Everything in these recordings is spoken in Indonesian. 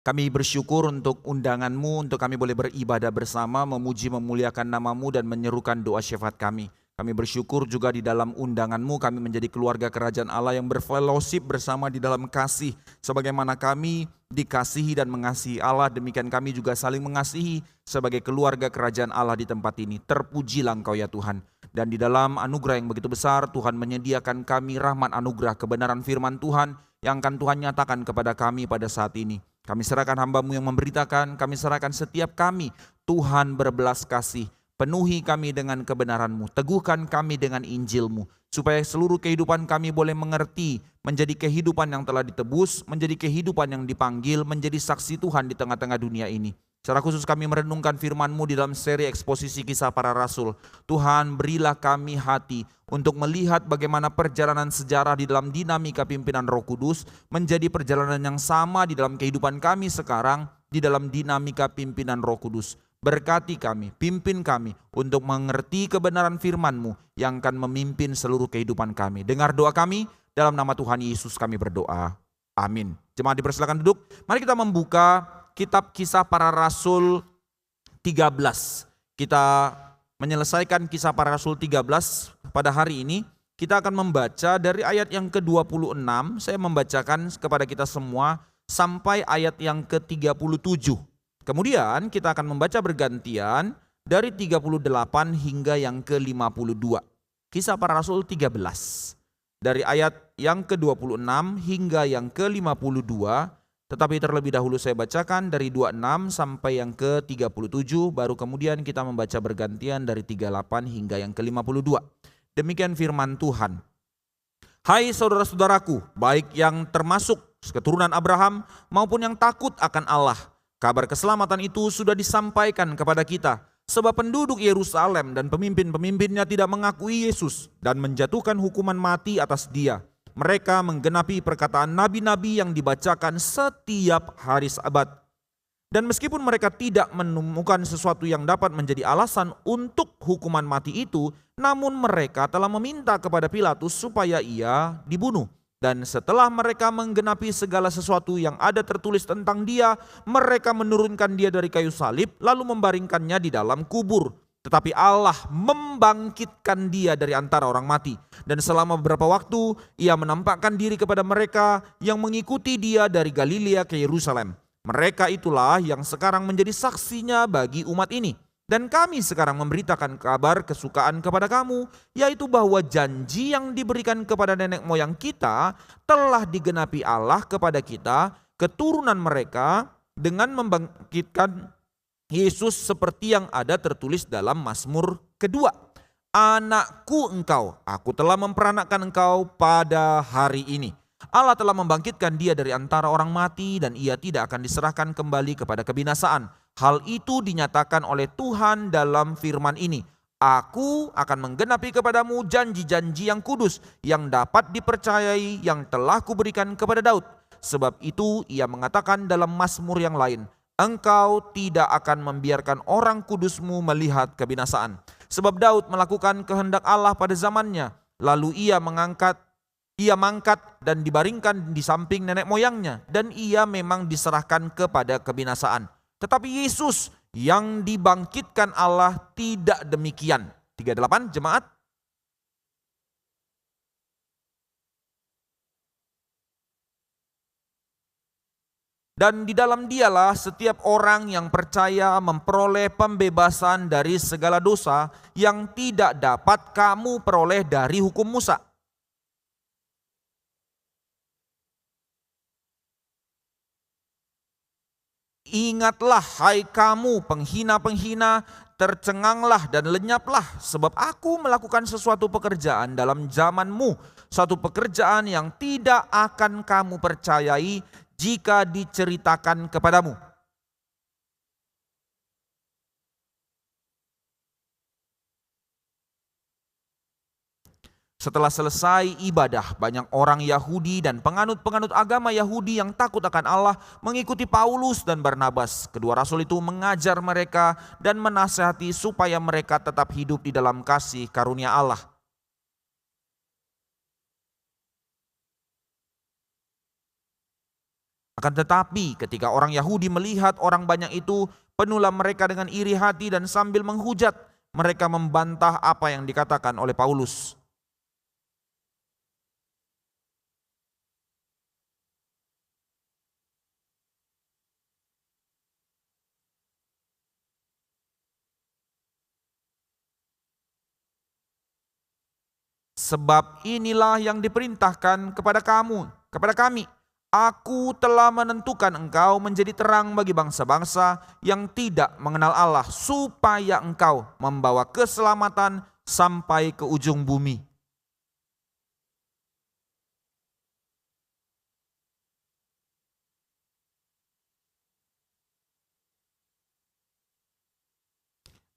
Kami bersyukur untuk undangan-Mu, untuk kami boleh beribadah bersama, memuji memuliakan nama-Mu dan menyerukan doa syafaat kami. Kami bersyukur juga di dalam undangan-Mu kami menjadi keluarga kerajaan Allah yang berfellowship bersama di dalam kasih. Sebagaimana kami dikasihi dan mengasihi Allah, demikian kami juga saling mengasihi sebagai keluarga kerajaan Allah di tempat ini. Terpujilah Engkau ya Tuhan. Dan di dalam anugerah yang begitu besar, Tuhan menyediakan kami rahmat anugerah kebenaran firman Tuhan yang akan Tuhan nyatakan kepada kami pada saat ini. Kami serahkan hamba-Mu yang memberitakan, kami serahkan setiap kami. Tuhan berbelas kasih, penuhi kami dengan kebenaran-Mu, teguhkan kami dengan Injil-Mu, supaya seluruh kehidupan kami boleh mengerti, menjadi kehidupan yang telah ditebus, menjadi kehidupan yang dipanggil, menjadi saksi Tuhan di tengah-tengah dunia ini. Secara khusus kami merenungkan firman-Mu di dalam seri eksposisi kisah para rasul. Tuhan, berilah kami hati untuk melihat bagaimana perjalanan sejarah di dalam dinamika pimpinan Roh Kudus menjadi perjalanan yang sama di dalam kehidupan kami sekarang di dalam dinamika pimpinan Roh Kudus. Berkati kami, pimpin kami untuk mengerti kebenaran firman-Mu yang akan memimpin seluruh kehidupan kami. Dengar doa kami, dalam nama Tuhan Yesus kami berdoa. Amin. Jemaat dipersilakan duduk. Mari kita membuka kitab Kisah Para Rasul 13. Kita menyelesaikan Kisah Para Rasul 13 pada hari ini. Kita akan membaca dari ayat yang ke-26. Saya membacakan kepada kita semua sampai ayat yang ke-37. Kemudian kita akan membaca bergantian dari 38 hingga yang ke-52. Kisah Para Rasul 13. Dari ayat yang ke-26 hingga yang ke-52. Tetapi terlebih dahulu saya bacakan dari 26 sampai yang ke-37, baru kemudian kita membaca bergantian dari 38 hingga yang ke-52. Demikian firman Tuhan. Hai saudara-saudaraku, baik yang termasuk keturunan Abraham maupun yang takut akan Allah, kabar keselamatan itu sudah disampaikan kepada kita, sebab penduduk Yerusalem dan pemimpin-pemimpinnya tidak mengakui Yesus dan menjatuhkan hukuman mati atas Dia. Mereka menggenapi perkataan nabi-nabi yang dibacakan setiap hari Sabat. Dan meskipun mereka tidak menemukan sesuatu yang dapat menjadi alasan untuk hukuman mati itu, namun mereka telah meminta kepada Pilatus supaya ia dibunuh. Dan setelah mereka menggenapi segala sesuatu yang ada tertulis tentang Dia, mereka menurunkan Dia dari kayu salib lalu membaringkannya di dalam kubur. Tetapi Allah membangkitkan Dia dari antara orang mati. Dan selama beberapa waktu Ia menampakkan diri kepada mereka yang mengikuti Dia dari Galilea ke Yerusalem. Mereka itulah yang sekarang menjadi saksinya bagi umat ini. Dan kami sekarang memberitakan kabar kesukaan kepada kamu, yaitu bahwa janji yang diberikan kepada nenek moyang kita telah digenapi Allah kepada kita, keturunan mereka, dengan membangkitkan Yesus seperti yang ada tertulis dalam Mazmur kedua. Anakku engkau, aku telah memperanakkan engkau pada hari ini. Allah telah membangkitkan Dia dari antara orang mati dan Ia tidak akan diserahkan kembali kepada kebinasaan. Hal itu dinyatakan oleh Tuhan dalam firman ini. Aku akan menggenapi kepadamu janji-janji yang kudus yang dapat dipercayai yang telah kuberikan kepada Daud. Sebab itu Ia mengatakan dalam Mazmur yang lain, engkau tidak akan membiarkan orang kudusmu melihat kebinasaan. Sebab Daud melakukan kehendak Allah pada zamannya. Lalu ia mangkat dan dibaringkan di samping nenek moyangnya. Dan ia memang diserahkan kepada kebinasaan. Tetapi Yesus yang dibangkitkan Allah tidak demikian. 38 jemaat. Dan di dalam Dialah setiap orang yang percaya memperoleh pembebasan dari segala dosa yang tidak dapat kamu peroleh dari hukum Musa. Ingatlah hai kamu penghina-penghina, tercenganglah dan lenyaplah, sebab aku melakukan sesuatu pekerjaan dalam zamanmu, suatu pekerjaan yang tidak akan kamu percayai jika diceritakan kepadamu. Setelah selesai ibadah, banyak orang Yahudi dan penganut-penganut agama Yahudi yang takut akan Allah mengikuti Paulus dan Barnabas. Kedua rasul itu mengajar mereka dan menasihati supaya mereka tetap hidup di dalam kasih karunia Allah. Akan tetapi ketika orang Yahudi melihat orang banyak itu, penuhlah mereka dengan iri hati dan sambil menghujat, mereka membantah apa yang dikatakan oleh Paulus. Sebab inilah yang diperintahkan kepada kami. Aku telah menentukan engkau menjadi terang bagi bangsa-bangsa yang tidak mengenal Allah, supaya engkau membawa keselamatan sampai ke ujung bumi.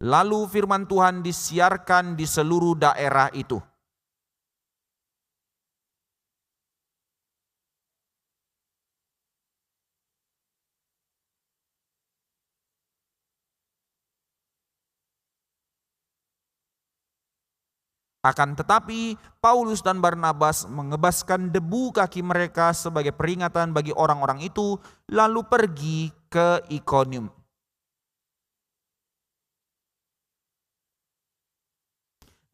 Lalu firman Tuhan disiarkan di seluruh daerah itu. Akan tetapi Paulus dan Barnabas mengebaskan debu kaki mereka sebagai peringatan bagi orang-orang itu, lalu pergi ke Ikonium.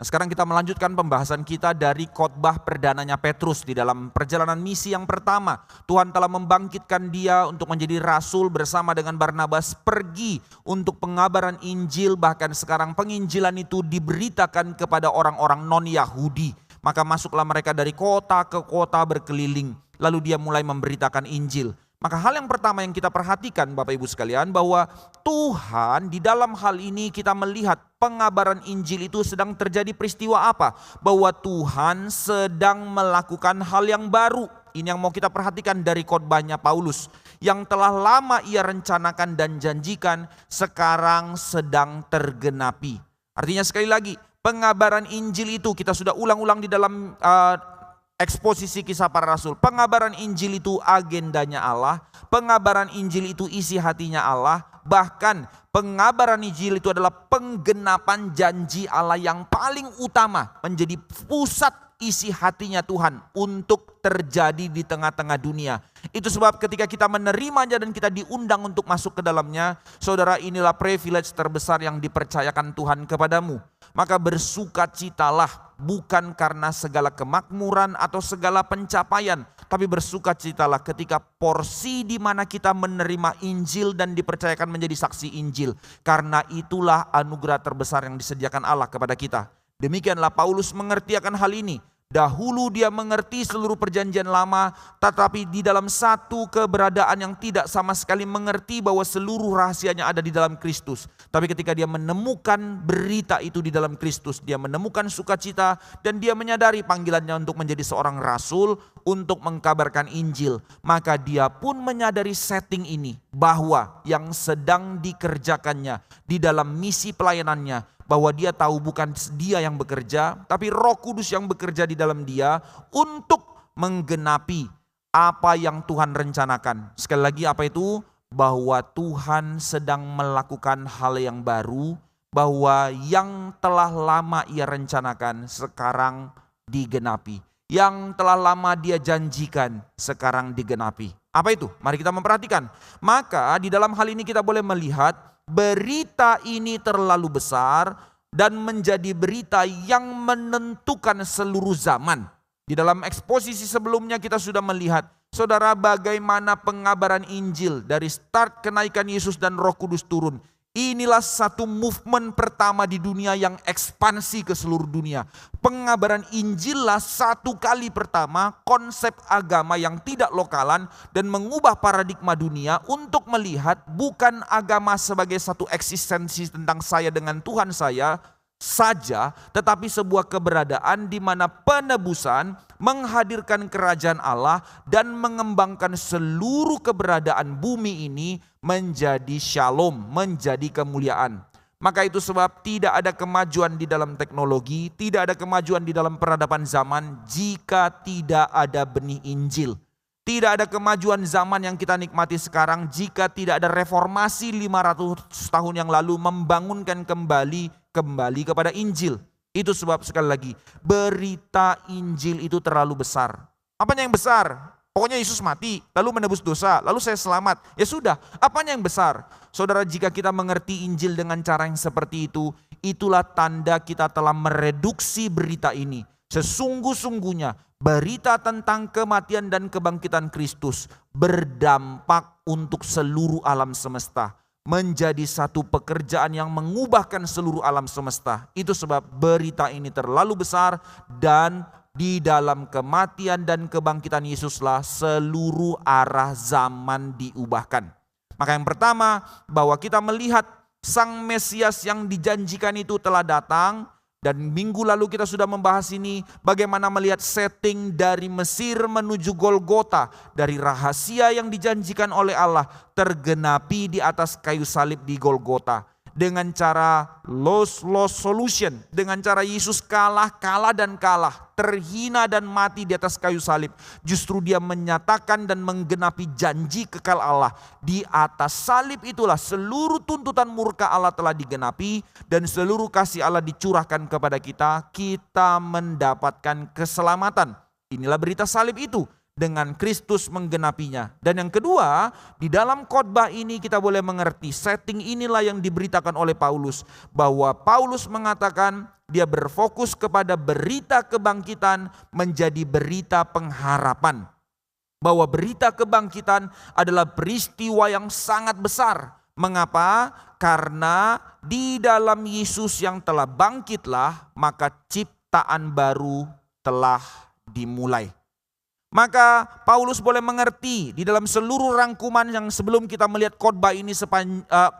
Nah, sekarang kita melanjutkan pembahasan kita dari khotbah perdananya Petrus di dalam perjalanan misi yang pertama. Tuhan telah membangkitkan dia untuk menjadi rasul bersama dengan Barnabas, pergi untuk pengabaran Injil, bahkan sekarang penginjilan itu diberitakan kepada orang-orang non-Yahudi. Maka masuklah mereka dari kota ke kota berkeliling, lalu dia mulai memberitakan Injil. Maka hal yang pertama yang kita perhatikan Bapak Ibu sekalian, bahwa Tuhan di dalam hal ini kita melihat pengabaran Injil itu sedang terjadi peristiwa apa? Bahwa Tuhan sedang melakukan hal yang baru. Ini yang mau kita perhatikan dari khotbahnya Paulus. Yang telah lama ia rencanakan dan janjikan, sekarang sedang tergenapi. Artinya sekali lagi, pengabaran Injil itu kita sudah ulang-ulang di dalam eksposisi kisah para rasul. Pengabaran Injil itu agendanya Allah. Pengabaran Injil itu isi hatinya Allah. Bahkan pengabaran Injil itu adalah penggenapan janji Allah yang paling utama, menjadi pusat isi hatinya Tuhan untuk terjadi di tengah-tengah dunia. Itu sebab ketika kita menerimanya dan kita diundang untuk masuk ke dalamnya, saudara, inilah privilege terbesar yang dipercayakan Tuhan kepadamu. Maka bersukacitalah, bukan karena segala kemakmuran atau segala pencapaian, tapi bersukacitalah ketika porsi di mana kita menerima Injil dan dipercayakan menjadi saksi Injil. Karena itulah anugerah terbesar yang disediakan Allah kepada kita. Demikianlah Paulus mengerti akan hal ini. Dahulu dia mengerti seluruh perjanjian lama, tetapi di dalam satu keberadaan yang tidak sama sekali mengerti bahwa seluruh rahasianya ada di dalam Kristus. Tapi ketika dia menemukan berita itu di dalam Kristus, dia menemukan sukacita dan dia menyadari panggilannya untuk menjadi seorang rasul, untuk mengkabarkan Injil. Maka dia pun menyadari setting ini, bahwa yang sedang dikerjakannya di dalam misi pelayanannya, bahwa dia tahu bukan dia yang bekerja, tapi Roh Kudus yang bekerja di dalam dia untuk menggenapi apa yang Tuhan rencanakan. Sekali lagi, apa itu? Bahwa Tuhan sedang melakukan hal yang baru, bahwa yang telah lama ia rencanakan sekarang digenapi. Yang telah lama dia janjikan sekarang digenapi. Apa itu? Mari kita memperhatikan. Maka di dalam hal ini kita boleh melihat berita ini terlalu besar dan menjadi berita yang menentukan seluruh zaman. Di dalam eksposisi sebelumnya kita sudah melihat, saudara, bagaimana pengabaran Injil dari start kenaikan Yesus dan Roh Kudus turun. Inilah satu movement pertama di dunia yang ekspansi ke seluruh dunia. Pengabaran Injillah satu kali pertama konsep agama yang tidak lokalan dan mengubah paradigma dunia untuk melihat bukan agama sebagai satu eksistensi tentang saya dengan Tuhan saya saja, tetapi sebuah keberadaan di mana penebusan menghadirkan kerajaan Allah dan mengembangkan seluruh keberadaan bumi ini menjadi shalom, menjadi kemuliaan. Maka itu sebab tidak ada kemajuan di dalam teknologi, tidak ada kemajuan di dalam peradaban zaman jika tidak ada benih Injil. Tidak ada kemajuan zaman yang kita nikmati sekarang jika tidak ada reformasi 500 tahun yang lalu membangunkan kembali kepada Injil. Itu sebab sekali lagi berita Injil itu terlalu besar. Apanya yang besar? Pokoknya Yesus mati, lalu menebus dosa, lalu saya selamat. Ya sudah, apanya yang besar? Saudara, jika kita mengerti Injil dengan cara yang seperti itu, itulah tanda kita telah mereduksi berita ini. Sesungguh-sungguhnya berita tentang kematian dan kebangkitan Kristus berdampak untuk seluruh alam semesta. Menjadi satu pekerjaan yang mengubahkan seluruh alam semesta. Itu sebab berita ini terlalu besar, dan di dalam kematian dan kebangkitan Yesuslah seluruh arah zaman diubahkan. Maka yang pertama, bahwa kita melihat Sang Mesias yang dijanjikan itu telah datang. Dan minggu lalu kita sudah membahas ini, bagaimana melihat setting dari Mesir menuju Golgota, dari rahasia yang dijanjikan oleh Allah tergenapi di atas kayu salib di Golgota. Dengan cara loss solution, dengan cara Yesus kalah dan kalah, terhina dan mati di atas kayu salib. Justru dia menyatakan dan menggenapi janji kekal Allah. Di atas salib itulah seluruh tuntutan murka Allah telah digenapi, dan seluruh kasih Allah dicurahkan kepada kita. Kita mendapatkan keselamatan. Inilah berita salib itu, dengan Kristus menggenapinya. Dan yang kedua, di dalam khotbah ini kita boleh mengerti setting inilah yang diberitakan oleh Paulus, bahwa Paulus mengatakan dia berfokus kepada berita kebangkitan menjadi berita pengharapan. Bahwa berita kebangkitan adalah peristiwa yang sangat besar. Mengapa? Karena di dalam Yesus yang telah bangkitlah, maka ciptaan baru telah dimulai. Maka Paulus boleh mengerti di dalam seluruh rangkuman yang sebelum kita melihat khotbah ini,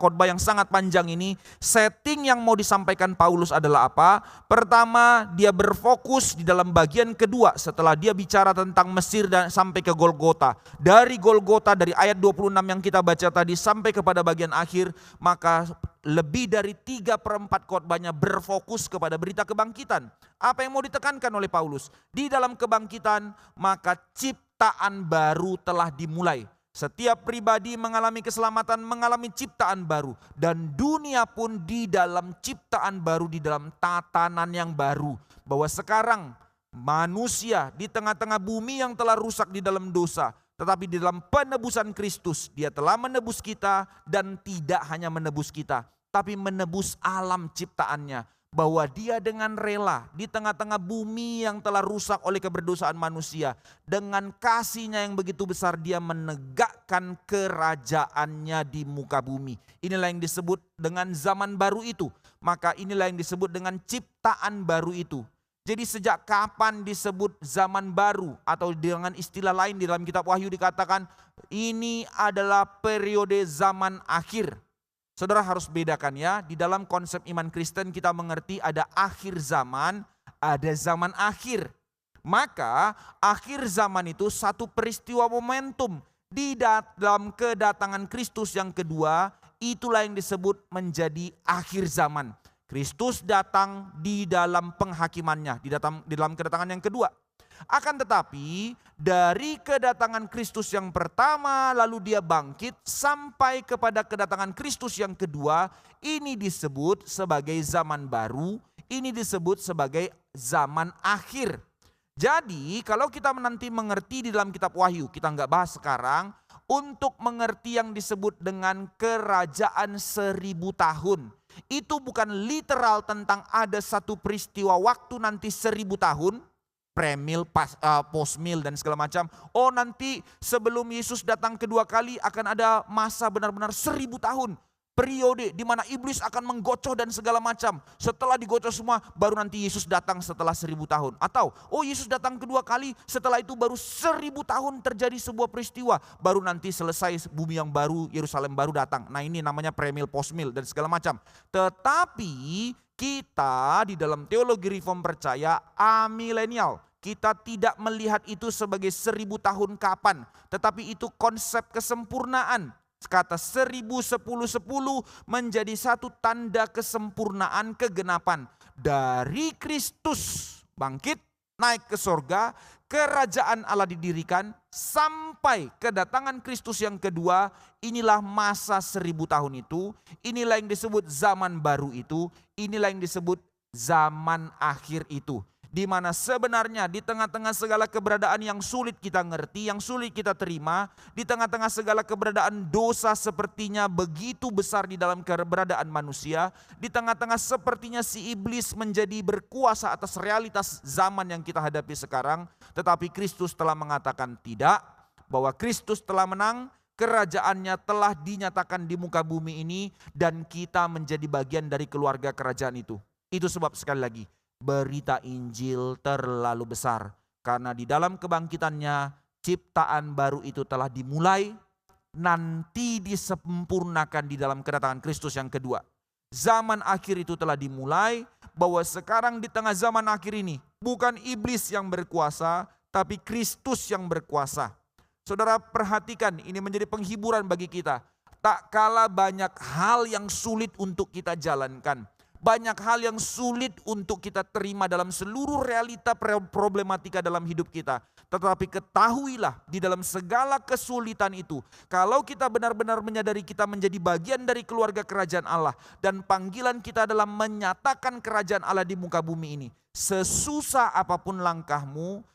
khotbah yang sangat panjang ini, setting yang mau disampaikan Paulus adalah apa? Pertama, dia berfokus di dalam bagian kedua setelah dia bicara tentang Mesir dan sampai ke Golgota. Dari Golgota, dari ayat 26 yang kita baca tadi sampai kepada bagian akhir, maka lebih dari 3/4 khotbahnya berfokus kepada berita kebangkitan. Apa yang mau ditekankan oleh Paulus? Di dalam kebangkitan, maka ciptaan baru telah dimulai. Setiap pribadi mengalami keselamatan, mengalami ciptaan baru. Dan dunia pun di dalam ciptaan baru, di dalam tatanan yang baru. Bahwa sekarang manusia di tengah-tengah bumi yang telah rusak di dalam dosa, tetapi di dalam penebusan Kristus, dia telah menebus kita, dan tidak hanya menebus kita, tapi menebus alam ciptaannya. Bahwa dia dengan rela di tengah-tengah bumi yang telah rusak oleh keberdosaan manusia, dengan kasihnya yang begitu besar dia menegakkan kerajaannya di muka bumi. Inilah yang disebut dengan zaman baru itu. Maka inilah yang disebut dengan ciptaan baru itu. Jadi sejak kapan disebut zaman baru, atau dengan istilah lain di dalam kitab Wahyu dikatakan ini adalah periode zaman akhir. Saudara harus bedakan ya, di dalam konsep iman Kristen kita mengerti ada akhir zaman, ada zaman akhir. Maka akhir zaman itu satu peristiwa momentum di dalam kedatangan Kristus yang kedua, itulah yang disebut menjadi akhir zaman. Kristus datang di dalam penghakimannya, di dalam kedatangan yang kedua. Akan tetapi dari kedatangan Kristus yang pertama lalu dia bangkit sampai kepada kedatangan Kristus yang kedua, ini disebut sebagai zaman baru, ini disebut sebagai zaman akhir. Jadi kalau kita nanti mengerti di dalam kitab Wahyu, kita nggak bahas sekarang, untuk mengerti yang disebut dengan kerajaan 1000 tahun. Itu bukan literal tentang ada satu peristiwa waktu nanti 1000 tahun, premil, postmil dan segala macam. Oh nanti sebelum Yesus datang kedua kali akan ada masa benar-benar 1000 tahun. Periode di mana iblis akan menggocoh dan segala macam. Setelah digocoh semua baru nanti Yesus datang setelah 1000 tahun. Atau Yesus datang kedua kali, setelah itu baru 1000 tahun terjadi sebuah peristiwa. Baru nanti selesai bumi yang baru, Yerusalem baru datang. Nah ini namanya premil, postmil dan segala macam. Tetapi kita di dalam teologi reform percaya amilenial. Kita tidak melihat itu sebagai 1000 tahun kapan. Tetapi itu konsep kesempurnaan. Kata 1000, 10, 10 menjadi satu tanda kesempurnaan kegenapan. Dari Kristus bangkit, naik ke sorga, kerajaan Allah didirikan, sampai kedatangan Kristus yang kedua, inilah masa 1000 tahun itu, inilah yang disebut zaman baru itu, inilah yang disebut zaman akhir itu. di mana sebenarnya di tengah-tengah segala keberadaan yang sulit kita ngerti, yang sulit kita terima, di tengah-tengah segala keberadaan dosa sepertinya begitu besar di dalam keberadaan manusia, di tengah-tengah sepertinya si iblis menjadi berkuasa atas realitas zaman yang kita hadapi sekarang, tetapi Kristus telah mengatakan tidak, bahwa Kristus telah menang, kerajaannya telah dinyatakan di muka bumi ini, dan kita menjadi bagian dari keluarga kerajaan itu. Itu sebab sekali lagi, berita Injil terlalu besar. Karena di dalam kebangkitannya, ciptaan baru itu telah dimulai, nanti disempurnakan di dalam kedatangan Kristus yang kedua. Zaman akhir itu telah dimulai, bahwa sekarang di tengah zaman akhir ini, bukan iblis yang berkuasa, tapi Kristus yang berkuasa. Saudara perhatikan, ini menjadi penghiburan bagi kita. Tak kala banyak hal yang sulit untuk kita jalankan. Banyak hal yang sulit untuk kita terima dalam seluruh realita problematika dalam hidup kita. Tetapi ketahuilah di dalam segala kesulitan itu, kalau kita benar-benar menyadari kita menjadi bagian dari keluarga kerajaan Allah, dan panggilan kita adalah menyatakan kerajaan Allah di muka bumi ini. Sesusah apapun langkahmu,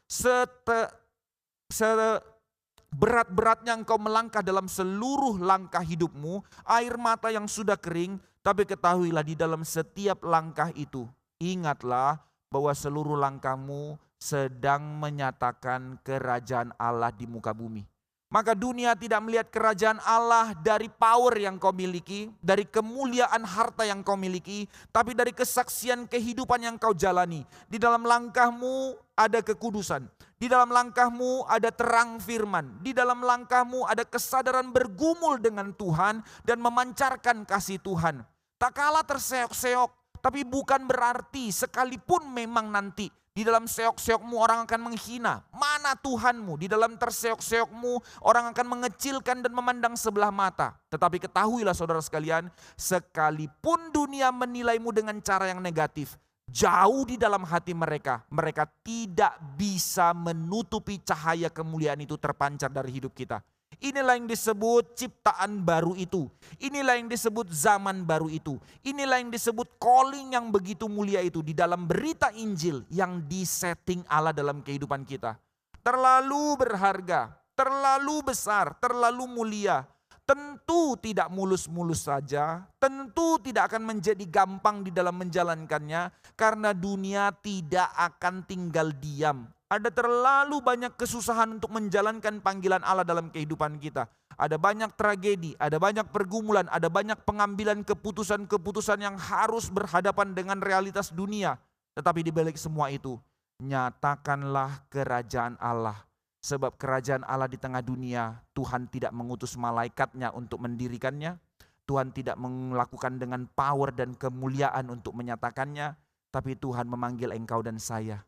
berat-beratnya engkau melangkah dalam seluruh langkah hidupmu, air mata yang sudah kering, tapi ketahuilah di dalam setiap langkah itu, ingatlah bahwa seluruh langkahmu sedang menyatakan kerajaan Allah di muka bumi. Maka dunia tidak melihat kerajaan Allah dari power yang kau miliki, dari kemuliaan harta yang kau miliki, tapi dari kesaksian kehidupan yang kau jalani. Di dalam langkahmu ada kekudusan, di dalam langkahmu ada terang firman, di dalam langkahmu ada kesadaran bergumul dengan Tuhan dan memancarkan kasih Tuhan. Tak kalah terseok-seok, tapi bukan berarti sekalipun memang nanti di dalam seok-seokmu orang akan menghina. Mana Tuhanmu? Di dalam terseok-seokmu orang akan mengecilkan dan memandang sebelah mata. Tetapi ketahuilah saudara sekalian, sekalipun dunia menilaimu dengan cara yang negatif, jauh di dalam hati mereka, mereka tidak bisa menutupi cahaya kemuliaan itu terpancar dari hidup kita. Inilah yang disebut ciptaan baru itu. Inilah yang disebut zaman baru itu. Inilah yang disebut calling yang begitu mulia itu di dalam berita Injil yang disetting Allah dalam kehidupan kita. Terlalu berharga, terlalu besar, terlalu mulia. Tentu tidak mulus-mulus saja, tentu tidak akan menjadi gampang di dalam menjalankannya, karena dunia tidak akan tinggal diam. Ada terlalu banyak kesusahan untuk menjalankan panggilan Allah dalam kehidupan kita. Ada banyak tragedi, ada banyak pergumulan, ada banyak pengambilan keputusan-keputusan yang harus berhadapan dengan realitas dunia. Tetapi di balik semua itu, nyatakanlah kerajaan Allah. Sebab kerajaan Allah di tengah dunia, Tuhan tidak mengutus malaikatnya untuk mendirikannya. Tuhan tidak melakukan dengan power dan kemuliaan untuk menyatakannya. Tapi Tuhan memanggil engkau dan saya,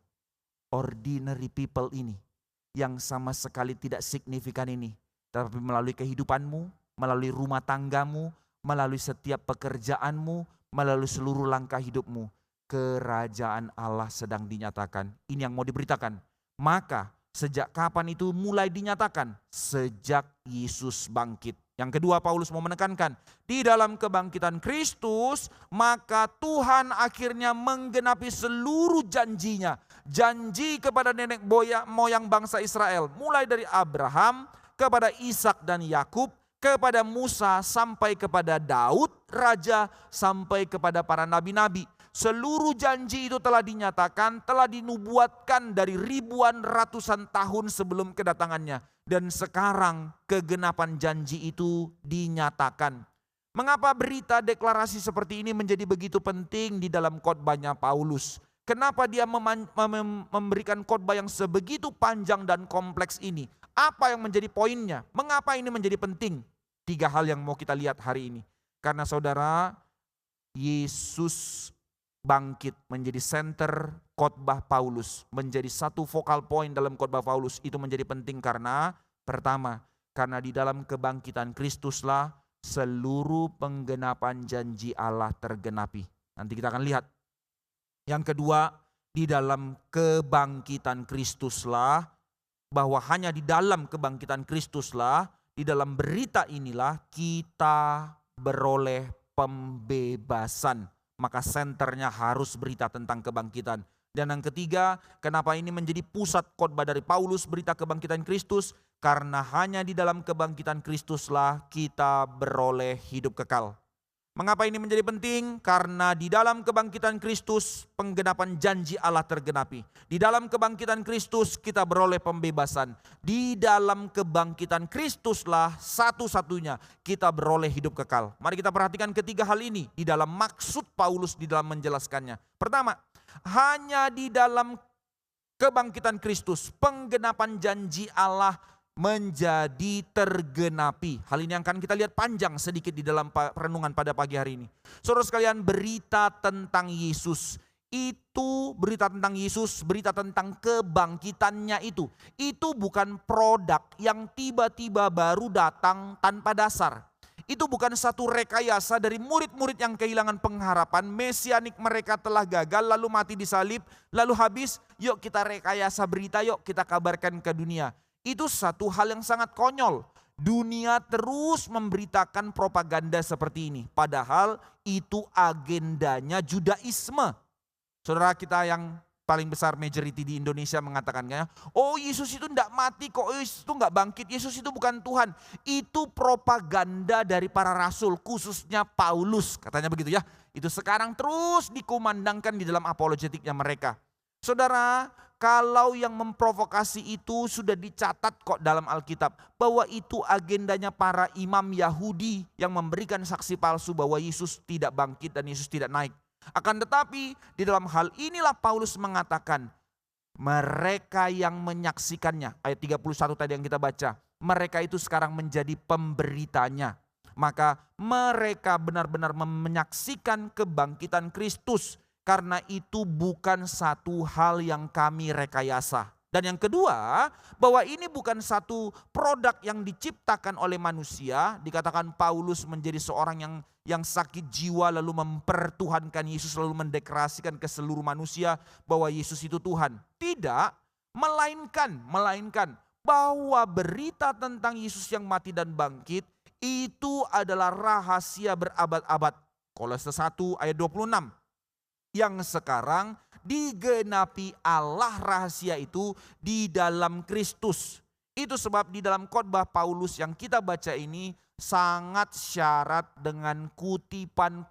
ordinary people ini, yang sama sekali tidak signifikan ini. Tapi melalui kehidupanmu, melalui rumah tanggamu, melalui setiap pekerjaanmu, melalui seluruh langkah hidupmu, kerajaan Allah sedang dinyatakan. Ini yang mau diberitakan. Maka sejak kapan itu mulai dinyatakan? Sejak Yesus bangkit. Yang kedua, Paulus mau menekankan, di dalam kebangkitan Kristus, maka Tuhan akhirnya menggenapi seluruh janjinya. Janji kepada nenek moyang bangsa Israel, mulai dari Abraham, kepada Ishak dan Yakub, kepada Musa, sampai kepada Daud, raja, sampai kepada para nabi-nabi. Seluruh janji itu telah dinyatakan, telah dinubuatkan dari ribuan ratusan tahun sebelum kedatangannya. Dan sekarang kegenapan janji itu dinyatakan. Mengapa berita deklarasi seperti ini menjadi begitu penting di dalam khotbahnya Paulus? Kenapa dia memberikan khotbah yang sebegitu panjang dan kompleks ini? Apa yang menjadi poinnya? Mengapa ini menjadi penting? 3 hal yang mau kita lihat hari ini. Karena saudara, Yesus bangkit menjadi center khotbah Paulus, menjadi satu focal point dalam khotbah Paulus. Itu menjadi penting karena pertama, karena di dalam kebangkitan Kristuslah seluruh penggenapan janji Allah tergenapi. Nanti kita akan lihat. Yang kedua, di dalam kebangkitan Kristuslah, bahwa hanya di dalam kebangkitan Kristuslah, di dalam berita inilah kita beroleh pembebasan. Maka senternya harus berita tentang kebangkitan. Dan yang ketiga, kenapa ini menjadi pusat khotbah dari Paulus, berita kebangkitan Kristus? Karena hanya di dalam kebangkitan Kristuslah kita beroleh hidup kekal. Mengapa ini menjadi penting? Karena di dalam kebangkitan Kristus penggenapan janji Allah tergenapi. Di dalam kebangkitan Kristus kita beroleh pembebasan. Di dalam kebangkitan Kristuslah satu-satunya kita beroleh hidup kekal. Mari kita perhatikan ketiga hal ini di dalam maksud Paulus di dalam menjelaskannya. Pertama, hanya di dalam kebangkitan Kristus penggenapan janji Allah menjadi tergenapi. Hal ini yang akan kita lihat panjang sedikit di dalam renungan pada pagi hari ini. Saudara sekalian, berita tentang Yesus itu, berita tentang Yesus, berita tentang kebangkitannya itu bukan produk yang tiba-tiba baru datang tanpa dasar. Itu bukan satu rekayasa dari murid-murid yang kehilangan pengharapan, mesianik mereka telah gagal, lalu mati disalib, lalu habis, yuk kita rekayasa berita, yuk kita kabarkan ke dunia. Itu satu hal yang sangat konyol. Dunia terus memberitakan propaganda seperti ini. Padahal itu agendanya Judaisme. Saudara kita yang paling besar majority di Indonesia mengatakannya, oh Yesus itu tidak mati kok, Yesus itu tidak bangkit, Yesus itu bukan Tuhan. Itu propaganda dari para rasul, khususnya Paulus, katanya begitu ya. Itu sekarang terus dikumandangkan di dalam apologetiknya mereka. Saudara, kalau yang memprovokasi itu sudah dicatat kok dalam Alkitab, bahwa itu agendanya para imam Yahudi yang memberikan saksi palsu bahwa Yesus tidak bangkit dan Yesus tidak naik. Akan tetapi di dalam hal inilah Paulus mengatakan, mereka yang menyaksikannya, ayat 31 tadi yang kita baca, mereka itu sekarang menjadi pemberitanya. Maka mereka benar-benar menyaksikan kebangkitan Kristus. Karena itu bukan satu hal yang kami rekayasa. Dan yang kedua, bahwa ini bukan satu produk yang diciptakan oleh manusia. Dikatakan Paulus menjadi seorang yang sakit jiwa lalu mempertuhankan Yesus, lalu mendeklarasikan ke seluruh manusia bahwa Yesus itu Tuhan. Tidak, melainkan bahwa berita tentang Yesus yang mati dan bangkit itu adalah rahasia berabad-abad. Kolose 1 ayat 26. Yang sekarang digenapi Allah rahasia itu di dalam Kristus. Itu sebab di dalam khotbah Paulus yang kita baca ini sangat syarat dengan kutipan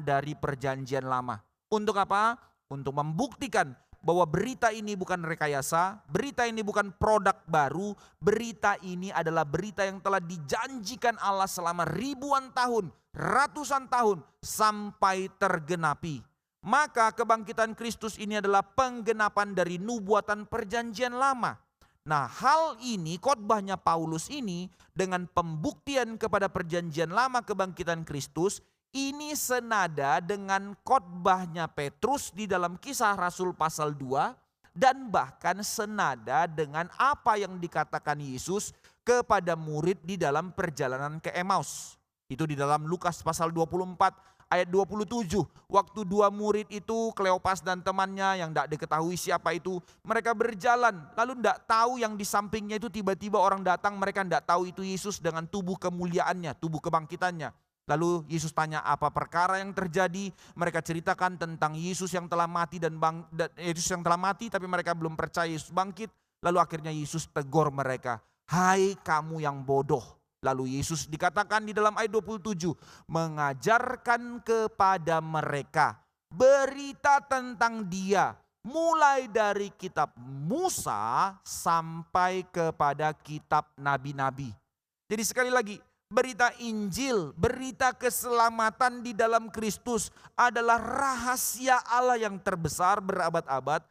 dari perjanjian lama. Untuk apa? Untuk membuktikan bahwa berita ini bukan rekayasa, berita ini bukan produk baru, berita ini adalah berita yang telah dijanjikan Allah selama ribuan tahun, ratusan tahun sampai tergenapi. Maka kebangkitan Kristus ini adalah penggenapan dari nubuatan perjanjian lama. Nah, hal ini, khotbahnya Paulus ini dengan pembuktian kepada perjanjian lama kebangkitan Kristus, ini senada dengan khotbahnya Petrus di dalam Kisah Rasul pasal 2 dan bahkan senada dengan apa yang dikatakan Yesus kepada murid di dalam perjalanan ke Emmaus. Itu di dalam Lukas pasal 24 ayat 27. Waktu dua murid itu, Kleopas dan temannya yang tidak diketahui siapa itu, mereka berjalan lalu tidak tahu yang di sampingnya itu tiba-tiba orang datang, mereka tidak tahu itu Yesus dengan tubuh kemuliaannya, tubuh kebangkitannya. Lalu Yesus tanya apa perkara yang terjadi, mereka ceritakan tentang Yesus yang telah mati Yesus yang telah mati tapi mereka belum percaya Yesus bangkit. Lalu akhirnya Yesus tegur mereka, hai kamu yang bodoh. Lalu Yesus dikatakan di dalam ayat 27, mengajarkan kepada mereka berita tentang Dia, mulai dari kitab Musa sampai kepada kitab nabi-nabi. Jadi sekali lagi, berita Injil, berita keselamatan di dalam Kristus adalah rahasia Allah yang terbesar berabad-abad,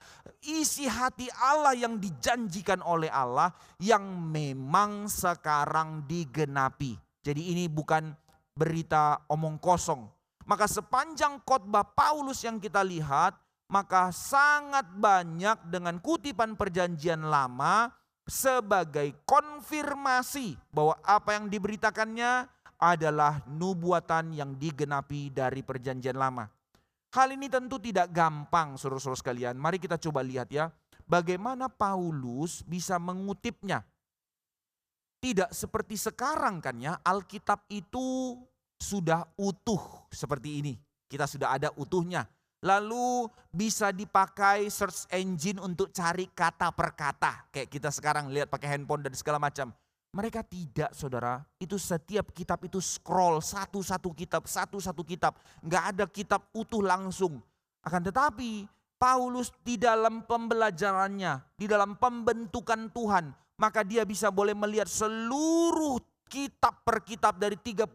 isi hati Allah yang dijanjikan oleh Allah yang memang sekarang digenapi. Jadi ini bukan berita omong kosong. Maka sepanjang khotbah Paulus yang kita lihat, maka sangat banyak dengan kutipan perjanjian lama sebagai konfirmasi bahwa apa yang diberitakannya adalah nubuatan yang digenapi dari perjanjian lama. Hal ini tentu tidak gampang saudara-saudara sekalian. Mari kita coba lihat ya, bagaimana Paulus bisa mengutipnya. Tidak seperti sekarang kan ya, Alkitab itu sudah utuh seperti ini. Kita sudah ada utuhnya. lalu bisa dipakai search engine untuk cari kata per kata. Kayak kita sekarang lihat pakai handphone dan segala macam. Mereka tidak, saudara. Itu setiap kitab itu scroll satu-satu kitab. Nggak ada kitab utuh langsung. Akan tetapi Paulus di dalam pembelajarannya, di dalam pembentukan Tuhan, maka dia bisa boleh melihat seluruh kitab per kitab dari 39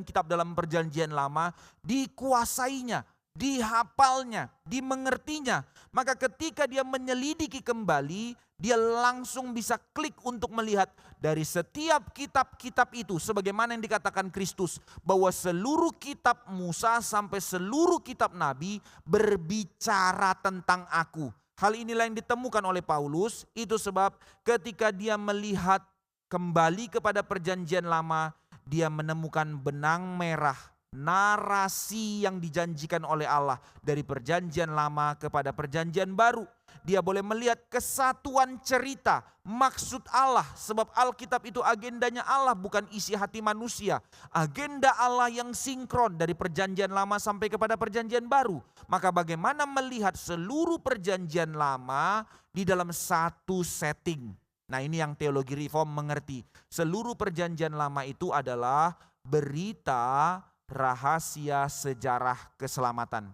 kitab dalam perjanjian lama, dikuasainya, dihafalnya, dimengertinya. Maka ketika dia menyelidiki kembali, dia langsung bisa klik untuk melihat dari setiap kitab-kitab itu, sebagaimana yang dikatakan Kristus, bahwa seluruh kitab Musa sampai seluruh kitab Nabi berbicara tentang aku. Hal inilah yang ditemukan oleh Paulus. Itu sebab ketika dia melihat kembali kepada perjanjian lama, dia menemukan benang merah narasi yang dijanjikan oleh Allah dari perjanjian lama kepada perjanjian baru. Dia boleh melihat kesatuan cerita, maksud Allah, sebab Alkitab itu agendanya Allah, bukan isi hati manusia. Agenda Allah yang sinkron dari perjanjian lama sampai kepada perjanjian baru. Maka bagaimana melihat seluruh perjanjian lama di dalam satu setting. Nah, ini yang teologi reform mengerti. Seluruh perjanjian lama itu adalah berita rahasia sejarah keselamatan.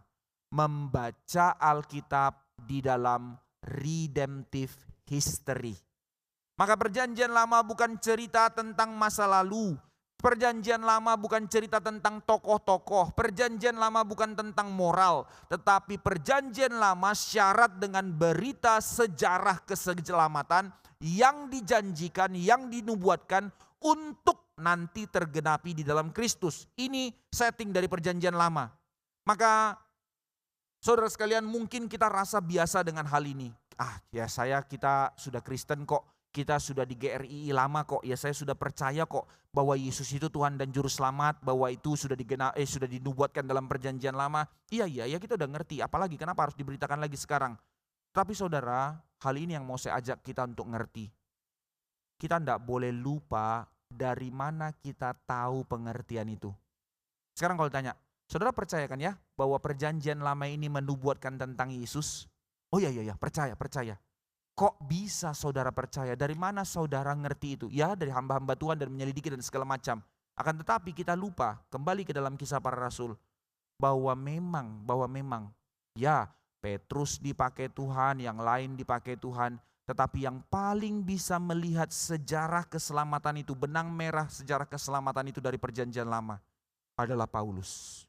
Membaca Alkitab di dalam redemptive history. Maka perjanjian lama bukan cerita tentang masa lalu. Perjanjian lama bukan cerita tentang tokoh-tokoh. Perjanjian lama bukan tentang moral. Tetapi perjanjian lama syarat dengan berita sejarah keselamatan yang dijanjikan, yang dinubuatkan untuk nanti tergenapi di dalam Kristus. Ini setting dari perjanjian lama. Maka saudara sekalian, mungkin kita rasa biasa dengan hal ini. Kita sudah Kristen kok. Kita sudah di GRI lama kok. Ya, saya sudah percaya kok bahwa Yesus itu Tuhan dan Juru Selamat, bahwa itu sudah dinubuatkan dalam perjanjian lama. Iya, kita udah ngerti. Apalagi kenapa harus diberitakan lagi sekarang? Tapi saudara, hal ini yang mau saya ajak kita untuk ngerti. Kita tidak boleh lupa dari mana kita tahu pengertian itu. Sekarang kalau tanya, saudara percaya kan ya bahwa perjanjian lama ini menubuatkan tentang Yesus? Oh iya, percaya. Kok bisa saudara percaya? Dari mana saudara ngerti itu? Ya, dari hamba-hamba Tuhan dan menyelidiki dan segala macam. Akan tetapi kita lupa kembali ke dalam Kisah Para Rasul. Bahwa memang ya, Petrus dipakai Tuhan, yang lain dipakai Tuhan. Tetapi yang paling bisa melihat sejarah keselamatan itu, benang merah sejarah keselamatan itu dari perjanjian lama adalah Paulus.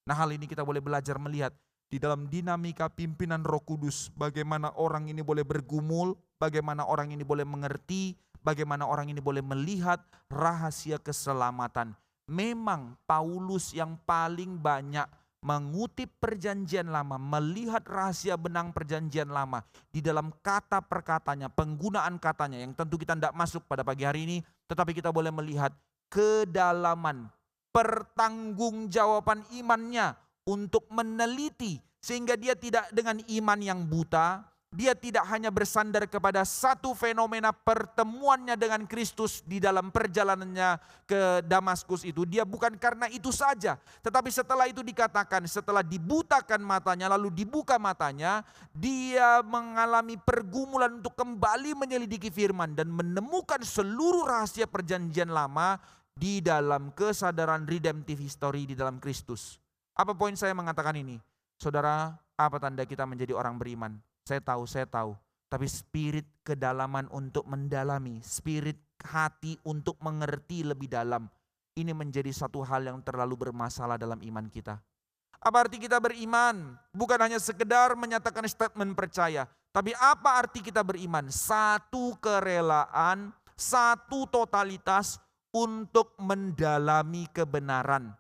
Nah, hal ini kita boleh belajar melihat di dalam dinamika pimpinan Roh Kudus, bagaimana orang ini boleh bergumul, bagaimana orang ini boleh mengerti, bagaimana orang ini boleh melihat rahasia keselamatan. Memang Paulus yang paling banyak mengutip perjanjian lama, melihat rahasia benang perjanjian lama di dalam kata per katanya, penggunaan katanya yang tentu kita tidak masuk pada pagi hari ini, tetapi kita boleh melihat kedalaman pertanggungjawaban imannya untuk meneliti, sehingga dia tidak dengan iman yang buta, dia tidak hanya bersandar kepada satu fenomena pertemuannya dengan Kristus di dalam perjalanannya ke Damaskus itu. Dia bukan karena itu saja, tetapi setelah itu dikatakan, setelah dibutakan matanya lalu dibuka matanya, dia mengalami pergumulan untuk kembali menyelidiki firman dan menemukan seluruh rahasia perjanjian lama di dalam kesadaran redemptive history di dalam Kristus. Apa poin saya mengatakan ini? Saudara, apa tanda kita menjadi orang beriman? Saya tahu. Tapi spirit kedalaman untuk mendalami, spirit hati untuk mengerti lebih dalam. Ini menjadi satu hal yang terlalu bermasalah dalam iman kita. Apa arti kita beriman? Bukan hanya sekedar menyatakan statement percaya. Tapi apa arti kita beriman? Satu kerelaan, satu totalitas untuk mendalami kebenaran.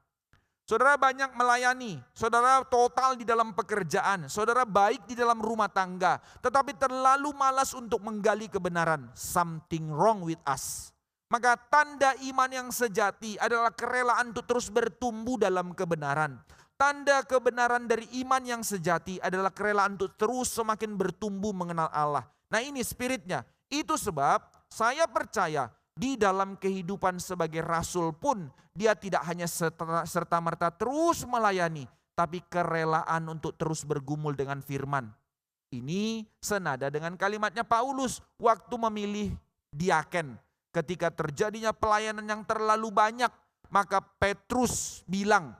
Saudara banyak melayani, saudara total di dalam pekerjaan, saudara baik di dalam rumah tangga, tetapi terlalu malas untuk menggali kebenaran. Something wrong with us. Maka tanda iman yang sejati adalah kerelaan untuk terus bertumbuh dalam kebenaran. Tanda kebenaran dari iman yang sejati adalah kerelaan untuk terus semakin bertumbuh mengenal Allah. Nah, ini spiritnya. Itu sebab saya percaya di dalam kehidupan sebagai rasul pun dia tidak hanya serta-merta terus melayani, tapi kerelaan untuk terus bergumul dengan firman. Ini senada dengan kalimatnya Paulus waktu memilih diaken. Ketika terjadinya pelayanan yang terlalu banyak, maka Petrus bilang,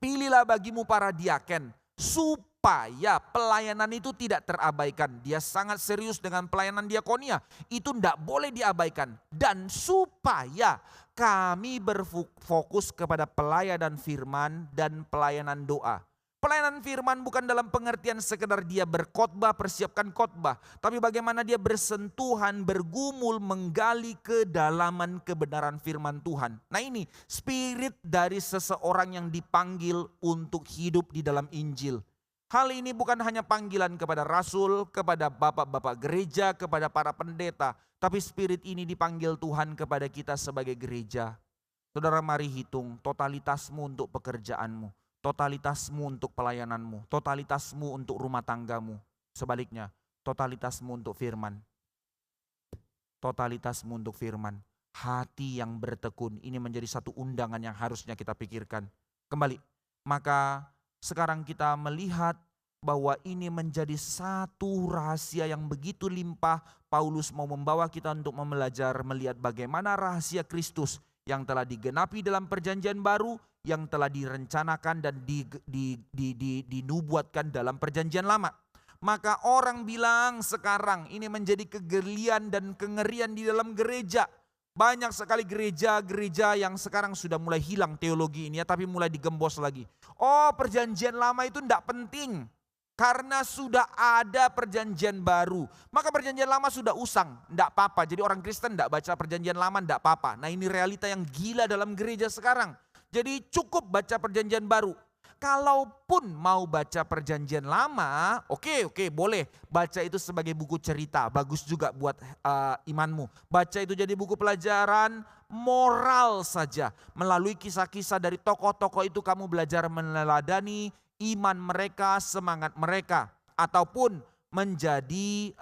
pilihlah bagimu para diaken supaya pelayanan itu tidak terabaikan. Dia sangat serius dengan pelayanan diakonia. Itu tidak boleh diabaikan. Dan supaya kami berfokus kepada pelayanan firman dan pelayanan doa. Pelayanan firman bukan dalam pengertian sekedar dia berkhotbah, persiapkan khotbah. Tapi bagaimana dia bersentuhan, bergumul, menggali kedalaman kebenaran firman Tuhan. Nah ini spirit dari seseorang yang dipanggil untuk hidup di dalam Injil. Hal ini bukan hanya panggilan kepada rasul, kepada bapak-bapak gereja, kepada para pendeta. Tapi spirit ini dipanggil Tuhan kepada kita sebagai gereja. Saudara, mari hitung totalitasmu untuk pekerjaanmu. Totalitasmu untuk pelayananmu, totalitasmu untuk rumah tanggamu. Sebaliknya, totalitasmu untuk firman. Totalitasmu untuk firman. Hati yang bertekun, ini menjadi satu undangan yang harusnya kita pikirkan. Kembali, maka sekarang kita melihat bahwa ini menjadi satu rahasia yang begitu limpah. Paulus mau membawa kita untuk melihat bagaimana rahasia Kristus yang telah digenapi dalam perjanjian baru, yang telah direncanakan dan dinubuatkan dalam perjanjian lama. Maka orang bilang sekarang ini menjadi kegelian dan kengerian di dalam gereja. Banyak sekali gereja-gereja yang sekarang sudah mulai hilang teologi ini ya, tapi mulai digembos lagi. Oh, perjanjian lama itu tidak penting. Karena sudah ada perjanjian baru. Maka perjanjian lama sudah usang. Tidak apa-apa. Jadi orang Kristen tidak baca perjanjian lama, tidak apa-apa. Nah ini realita yang gila dalam gereja sekarang. Jadi cukup baca perjanjian baru. Kalaupun mau baca perjanjian lama, oke, boleh. Baca itu sebagai buku cerita, bagus juga buat imanmu. Baca itu jadi buku pelajaran moral saja. Melalui kisah-kisah dari tokoh-tokoh itu kamu belajar meneladani iman mereka, semangat mereka. Ataupun menjadi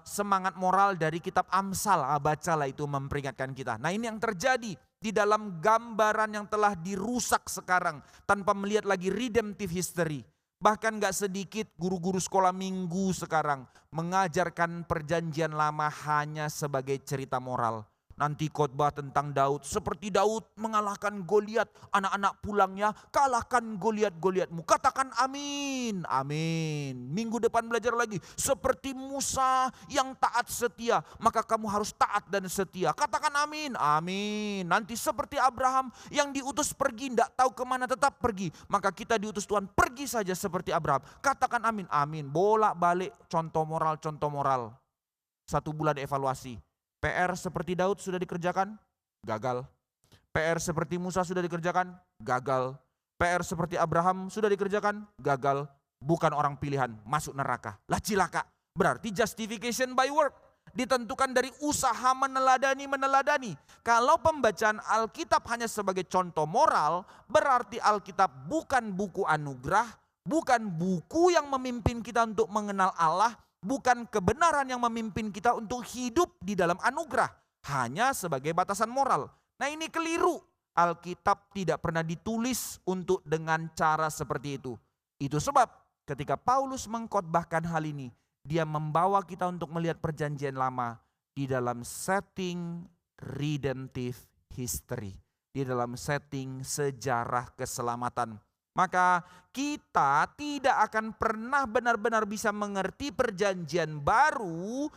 semangat moral dari kitab Amsal. Bacalah itu memperingatkan kita. Nah ini yang terjadi di dalam gambaran yang telah dirusak sekarang tanpa melihat lagi redemptive history. Bahkan gak sedikit guru-guru sekolah minggu sekarang mengajarkan perjanjian lama hanya sebagai cerita moral. Nanti khotbah tentang Daud, seperti Daud mengalahkan Goliat, anak-anak pulangnya kalahkan Goliat-Goliatmu. Katakan amin, amin. Minggu depan belajar lagi, seperti Musa yang taat setia, maka kamu harus taat dan setia. Katakan amin, amin. Nanti seperti Abraham yang diutus pergi, tidak tahu kemana tetap pergi, maka kita diutus Tuhan pergi saja seperti Abraham. Katakan amin, amin. Bolak-balik contoh moral, contoh moral. 1 bulan evaluasi. PR seperti Daud sudah dikerjakan? Gagal. PR seperti Musa sudah dikerjakan? Gagal. PR seperti Abraham sudah dikerjakan? Gagal. Bukan orang pilihan, masuk neraka. Lah cilaka. Berarti justification by work. Ditentukan dari usaha meneladani. Kalau pembacaan Alkitab hanya sebagai contoh moral, berarti Alkitab bukan buku anugerah, bukan buku yang memimpin kita untuk mengenal Allah, bukan kebenaran yang memimpin kita untuk hidup di dalam anugerah. Hanya sebagai batasan moral. Nah ini keliru. Alkitab tidak pernah ditulis untuk dengan cara seperti itu. Itu sebab ketika Paulus mengkhotbahkan hal ini, dia membawa kita untuk melihat perjanjian lama di dalam setting redemptive history. Di dalam setting sejarah keselamatan. Maka kita tidak akan pernah benar-benar bisa mengerti perjanjian baru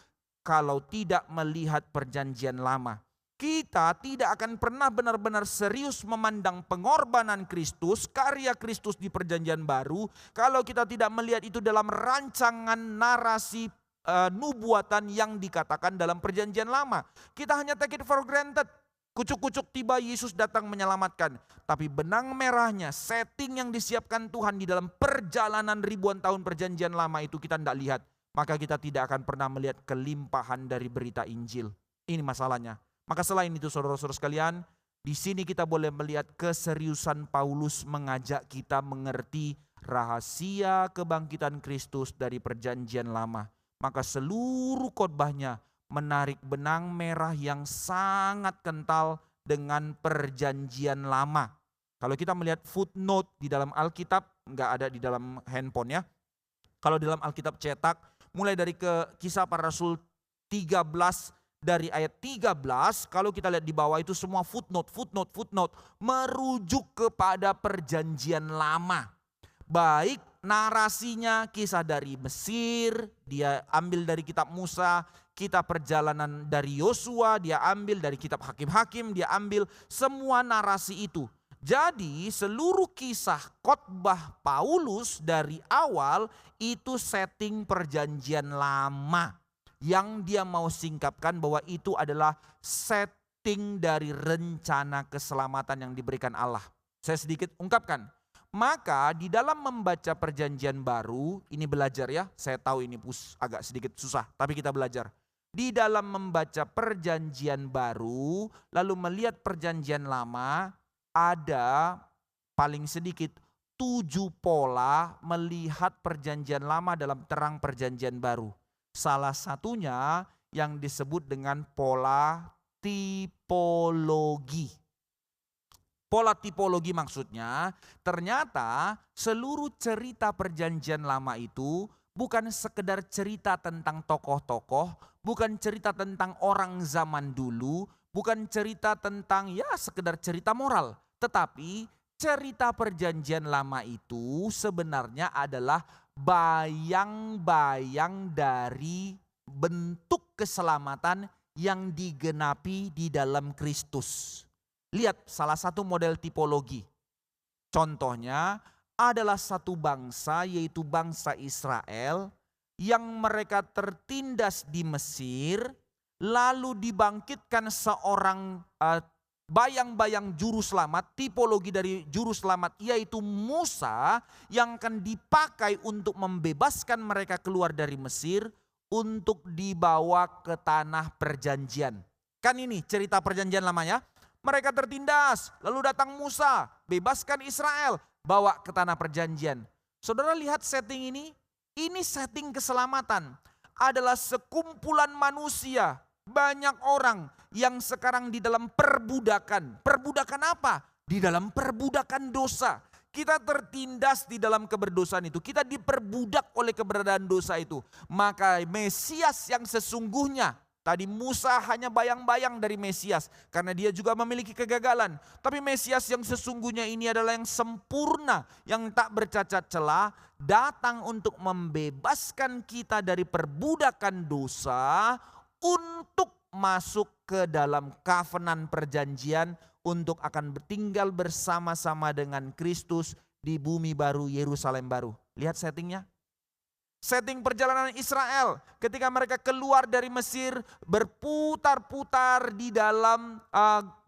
kalau tidak melihat perjanjian lama. Kita tidak akan pernah benar-benar serius memandang pengorbanan Kristus, karya Kristus di perjanjian baru, kalau kita tidak melihat itu dalam rancangan narasi nubuatan yang dikatakan dalam perjanjian lama. Kita hanya take it for granted. Kucuk-kucuk tiba, Yesus datang menyelamatkan. Tapi benang merahnya, setting yang disiapkan Tuhan di dalam perjalanan ribuan tahun perjanjian lama itu kita tidak lihat. Maka kita tidak akan pernah melihat kelimpahan dari berita Injil. Ini masalahnya. Maka selain itu saudara-saudara sekalian, di sini kita boleh melihat keseriusan Paulus mengajak kita mengerti rahasia kebangkitan Kristus dari perjanjian lama. Maka seluruh khotbahnya menarik benang merah yang sangat kental dengan perjanjian lama. Kalau kita melihat footnote di dalam Alkitab, nggak ada di dalam handphone ya. Kalau di dalam Alkitab cetak, mulai dari Kisah Para Rasul 13 dari ayat 13, kalau kita lihat di bawah itu semua footnote merujuk kepada perjanjian lama. Baik narasinya kisah dari Mesir, dia ambil dari kitab Musa, kitab perjalanan dari Yosua, dia ambil dari kitab Hakim-Hakim, dia ambil semua narasi itu. Jadi seluruh kisah khotbah Paulus dari awal itu setting perjanjian lama. Yang dia mau singkapkan bahwa itu adalah setting dari rencana keselamatan yang diberikan Allah. Saya sedikit ungkapkan. Maka di dalam membaca perjanjian baru, ini belajar ya, saya tahu ini agak sedikit susah, tapi kita belajar. Di dalam membaca perjanjian baru, lalu melihat perjanjian lama, ada paling sedikit 7 pola melihat perjanjian lama dalam terang perjanjian baru. Salah satunya yang disebut dengan pola tipologi. Pola tipologi maksudnya ternyata seluruh cerita perjanjian lama itu bukan sekedar cerita tentang tokoh-tokoh, bukan cerita tentang orang zaman dulu, bukan cerita tentang ya sekedar cerita moral. Tetapi cerita perjanjian lama itu sebenarnya adalah bayang-bayang dari bentuk keselamatan yang digenapi di dalam Kristus. Lihat salah satu model tipologi. Contohnya adalah satu bangsa yaitu bangsa Israel yang mereka tertindas di Mesir, lalu dibangkitkan seorang bayang-bayang juru selamat, tipologi dari juru selamat yaitu Musa yang akan dipakai untuk membebaskan mereka keluar dari Mesir untuk dibawa ke tanah perjanjian. Kan ini cerita perjanjian lama ya. Mereka tertindas, lalu datang Musa, bebaskan Israel, bawa ke tanah perjanjian. Saudara lihat setting ini setting keselamatan. Adalah sekumpulan manusia, banyak orang yang sekarang di dalam perbudakan. Perbudakan apa? Di dalam perbudakan dosa. Kita tertindas di dalam keberdosaan itu. Kita diperbudak oleh keberadaan dosa itu. Maka Mesias yang sesungguhnya, tadi Musa hanya bayang-bayang dari Mesias karena dia juga memiliki kegagalan. Tapi Mesias yang sesungguhnya ini adalah yang sempurna, yang tak bercacat celah, datang untuk membebaskan kita dari perbudakan dosa untuk masuk ke dalam covenant perjanjian untuk akan tinggal bersama-sama dengan Kristus di bumi baru Yerusalem baru. Lihat settingnya. Setting perjalanan Israel ketika mereka keluar dari Mesir berputar-putar di dalam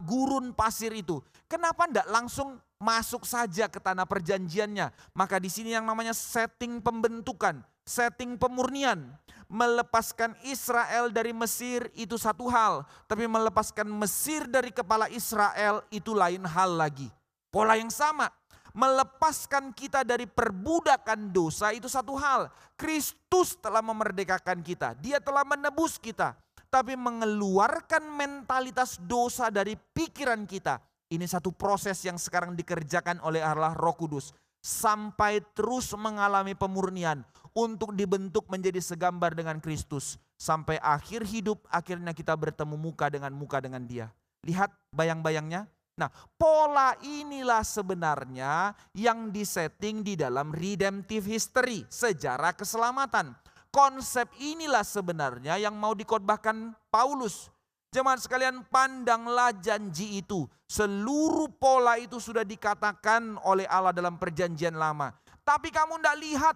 gurun pasir itu. Kenapa tidak langsung masuk saja ke tanah perjanjiannya? Maka di sini yang namanya setting pembentukan, setting pemurnian. Melepaskan Israel dari Mesir itu satu hal, tapi melepaskan Mesir dari kepala Israel itu lain hal lagi. Pola yang sama. Melepaskan kita dari perbudakan dosa itu satu hal. Kristus telah memerdekakan kita. Dia telah menebus kita. Tapi mengeluarkan mentalitas dosa dari pikiran kita. Ini satu proses yang sekarang dikerjakan oleh Allah Roh Kudus. Sampai terus mengalami pemurnian. Untuk dibentuk menjadi segambar dengan Kristus. Sampai akhir hidup akhirnya kita bertemu muka dengan dia. Lihat bayang-bayangnya. Nah, pola inilah sebenarnya yang disetting di dalam redemptive history, sejarah keselamatan. Konsep inilah sebenarnya yang mau dikhotbahkan Paulus. Jemaat sekalian, pandanglah janji itu. Seluruh pola itu sudah dikatakan oleh Allah dalam perjanjian lama. Tapi kamu tidak lihat.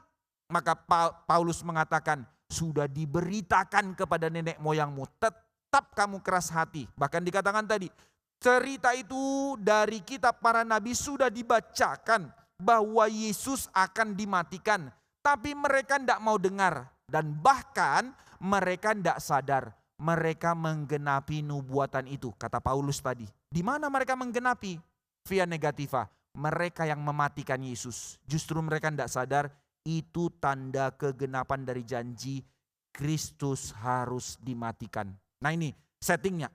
Maka Paulus mengatakan, sudah diberitakan kepada nenek moyangmu. Tetap kamu keras hati. Bahkan dikatakan tadi, cerita itu dari kitab para nabi sudah dibacakan bahwa Yesus akan dimatikan. Tapi mereka tidak mau dengar. Dan bahkan mereka tidak sadar. Mereka menggenapi nubuatan itu, kata Paulus tadi. Di mana mereka menggenapi? Via negativa. Mereka yang mematikan Yesus. Justru mereka tidak sadar itu tanda kegenapan dari janji Kristus harus dimatikan. Nah ini settingnya.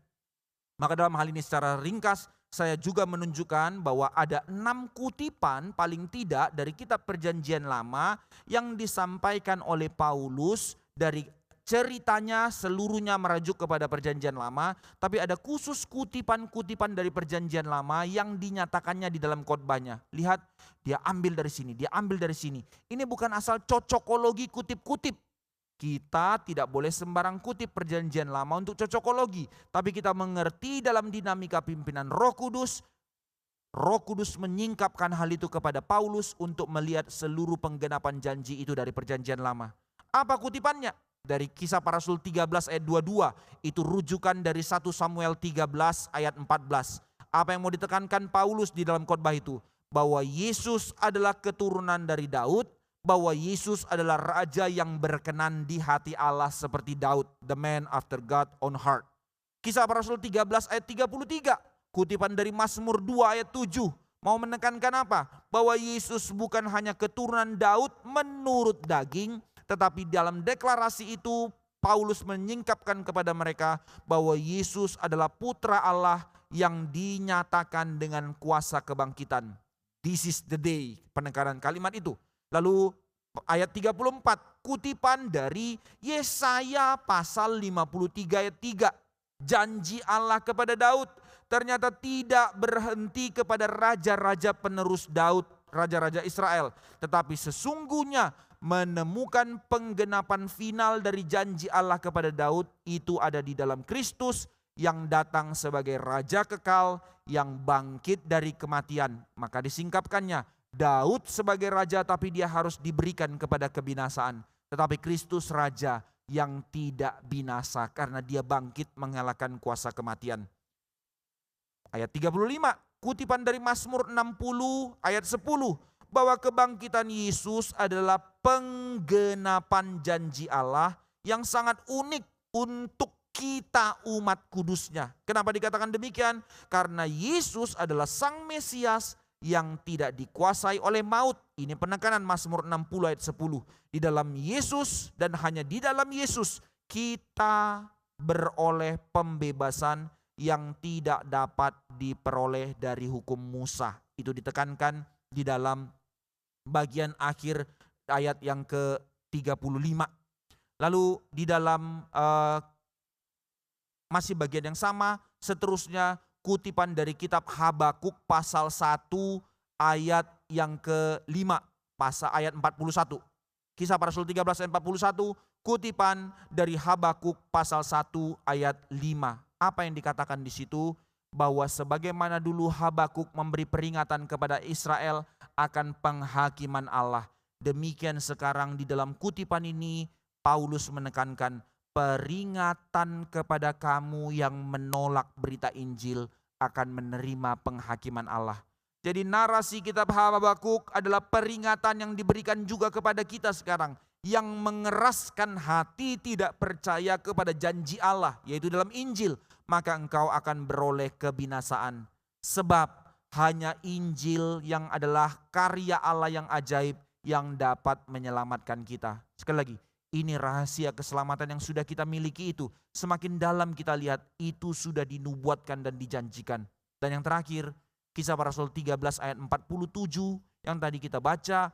Maka dalam hal ini secara ringkas saya juga menunjukkan bahwa ada 6 kutipan paling tidak dari kitab Perjanjian Lama yang disampaikan oleh Paulus dari ceritanya seluruhnya merajuk kepada Perjanjian Lama, tapi ada khusus kutipan-kutipan dari Perjanjian Lama yang dinyatakannya di dalam khotbahnya. Lihat, dia ambil dari sini, dia ambil dari sini. Ini bukan asal cocokologi kutip-kutip. Kita tidak boleh sembarang kutip Perjanjian Lama untuk cocokologi, tapi kita mengerti dalam dinamika pimpinan Roh Kudus. Roh Kudus menyingkapkan hal itu kepada Paulus untuk melihat seluruh penggenapan janji itu dari Perjanjian Lama. Apa kutipannya? Dari Kisah Para Rasul 13 ayat 22, itu rujukan dari 1 Samuel 13 ayat 14. Apa yang mau ditekankan Paulus di dalam khotbah itu? Bahwa Yesus adalah keturunan dari Daud, bahwa Yesus adalah raja yang berkenan di hati Allah seperti Daud, the man after God own heart. Kisah Para Rasul 13 ayat 33, kutipan dari Mazmur 2 ayat 7. Mau menekankan apa? Bahwa Yesus bukan hanya keturunan Daud menurut daging, tetapi dalam deklarasi itu Paulus menyingkapkan kepada mereka bahwa Yesus adalah putra Allah yang dinyatakan dengan kuasa kebangkitan. This is the day, penekanan kalimat itu. Lalu ayat 34, kutipan dari Yesaya pasal 53 ayat 3. Janji Allah kepada Daud ternyata tidak berhenti kepada raja-raja penerus Daud, raja-raja Israel. Tetapi sesungguhnya menemukan penggenapan final dari janji Allah kepada Daud itu ada di dalam Kristus yang datang sebagai raja kekal yang bangkit dari kematian. Maka disingkapkannya, Daud sebagai raja tapi dia harus diberikan kepada kebinasaan. Tetapi Kristus raja yang tidak binasa karena dia bangkit mengalahkan kuasa kematian. Ayat 35, kutipan dari Mazmur 60 ayat 10. Bahwa kebangkitan Yesus adalah penggenapan janji Allah yang sangat unik untuk kita umat kudusnya. Kenapa dikatakan demikian? Karena Yesus adalah Sang Mesias yang tidak dikuasai oleh maut. Ini penekanan Mazmur 60 ayat 10. Di dalam Yesus dan hanya di dalam Yesus kita beroleh pembebasan yang tidak dapat diperoleh dari hukum Musa. Itu ditekankan di dalam bagian akhir ayat yang ke-35. Lalu di dalam masih bagian yang sama, seterusnya kutipan dari kitab Habakuk pasal 1 ayat yang ke-5, pasal ayat 41. Kisah Para Rasul 13 ayat 41, kutipan dari Habakuk pasal 1 ayat 5. Apa yang dikatakan di situ? Bahwa sebagaimana dulu Habakuk memberi peringatan kepada Israel akan penghakiman Allah, demikian sekarang di dalam kutipan ini Paulus menekankan peringatan kepada kamu yang menolak berita Injil akan menerima penghakiman Allah. Jadi narasi kitab Habakuk adalah peringatan yang diberikan juga kepada kita sekarang, yang mengeraskan hati tidak percaya kepada janji Allah, yaitu dalam Injil, maka engkau akan beroleh kebinasaan. Sebab hanya Injil yang adalah karya Allah yang ajaib yang dapat menyelamatkan kita. Sekali lagi, ini rahasia keselamatan yang sudah kita miliki itu. Semakin dalam kita lihat, itu sudah dinubuatkan dan dijanjikan. Dan yang terakhir, Kisah Para Rasul 13 ayat 47 yang tadi kita baca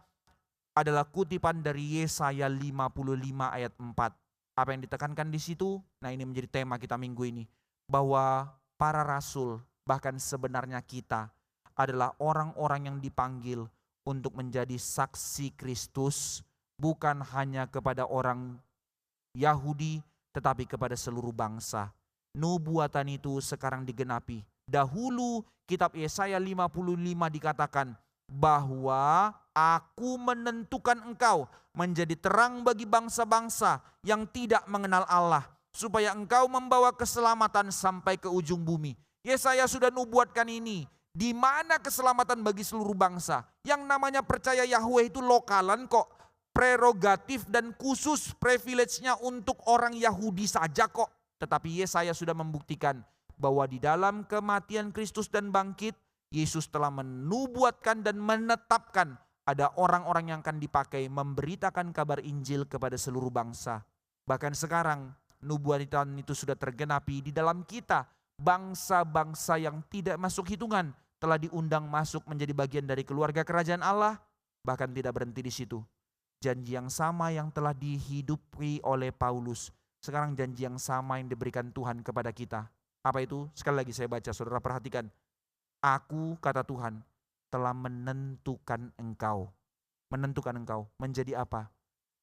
adalah kutipan dari Yesaya 55 ayat 4. Apa yang ditekankan di situ? Nah, ini menjadi tema kita minggu ini. Bahwa para rasul, bahkan sebenarnya kita, adalah orang-orang yang dipanggil untuk menjadi saksi Kristus, bukan hanya kepada orang Yahudi, tetapi kepada seluruh bangsa. Nubuatan itu sekarang digenapi. Dahulu kitab Yesaya 55 dikatakan bahwa aku menentukan engkau menjadi terang bagi bangsa-bangsa yang tidak mengenal Allah, supaya engkau membawa keselamatan sampai ke ujung bumi. Yesaya sudah nubuatkan ini. Di mana keselamatan bagi seluruh bangsa? Yang namanya percaya Yahweh itu lokalan kok. Prerogatif dan khusus privilege-nya untuk orang Yahudi saja kok. Tetapi Yesaya sudah membuktikan bahwa di dalam kematian Kristus dan bangkit, Yesus telah menubuatkan dan menetapkan ada orang-orang yang akan dipakai memberitakan kabar Injil kepada seluruh bangsa. Bahkan sekarang nubuatan itu sudah tergenapi di dalam kita. bangsa-bangsa yang tidak masuk hitungan telah diundang masuk menjadi bagian dari keluarga kerajaan Allah. Bahkan tidak berhenti di situ. Janji yang sama yang telah dihidupi oleh Paulus, sekarang janji yang sama yang diberikan Tuhan kepada kita. Apa itu? Sekali lagi saya baca, saudara perhatikan. Aku, kata Tuhan, telah menentukan engkau. Menentukan engkau menjadi apa?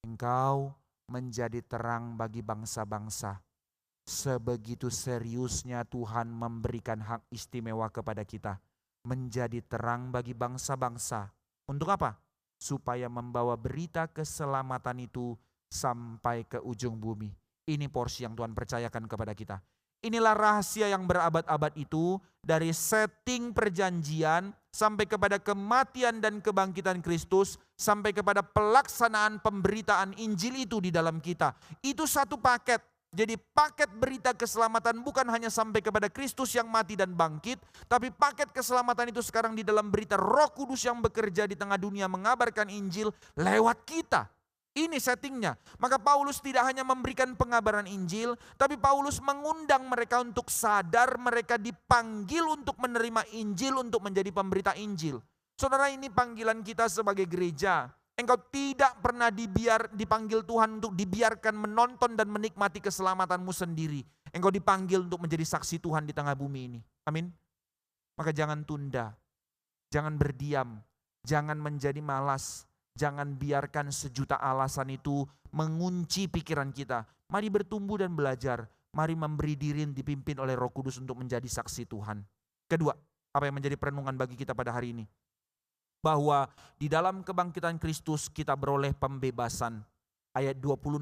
Engkau menjadi terang bagi bangsa-bangsa. Sebegitu seriusnya Tuhan memberikan hak istimewa kepada kita. Menjadi terang bagi bangsa-bangsa. Untuk apa? Supaya membawa berita keselamatan itu sampai ke ujung bumi. Ini porsi yang Tuhan percayakan kepada kita. Inilah rahasia yang berabad-abad itu, dari setting perjanjian sampai kepada kematian dan kebangkitan Kristus, sampai kepada pelaksanaan pemberitaan Injil itu di dalam kita. Itu satu paket. Jadi paket berita keselamatan bukan hanya sampai kepada Kristus yang mati dan bangkit, tapi paket keselamatan itu sekarang di dalam berita Roh Kudus yang bekerja di tengah dunia mengabarkan Injil lewat kita. Ini settingnya. Maka Paulus tidak hanya memberikan pengabaran Injil, tapi Paulus mengundang mereka untuk sadar mereka dipanggil untuk menerima Injil, untuk menjadi pemberita Injil. Saudara, ini panggilan kita sebagai gereja. Engkau tidak pernah dipanggil Tuhan untuk dibiarkan menonton dan menikmati keselamatanmu sendiri. Engkau dipanggil untuk menjadi saksi Tuhan di tengah bumi ini. Amin. Maka jangan tunda, jangan berdiam, jangan menjadi malas, jangan biarkan sejuta alasan itu mengunci pikiran kita. Mari bertumbuh dan belajar, mari memberi diri dipimpin oleh Roh Kudus untuk menjadi saksi Tuhan. Kedua, apa yang menjadi perenungan bagi kita pada hari ini? Bahwa di dalam kebangkitan Kristus kita beroleh pembebasan. Ayat 26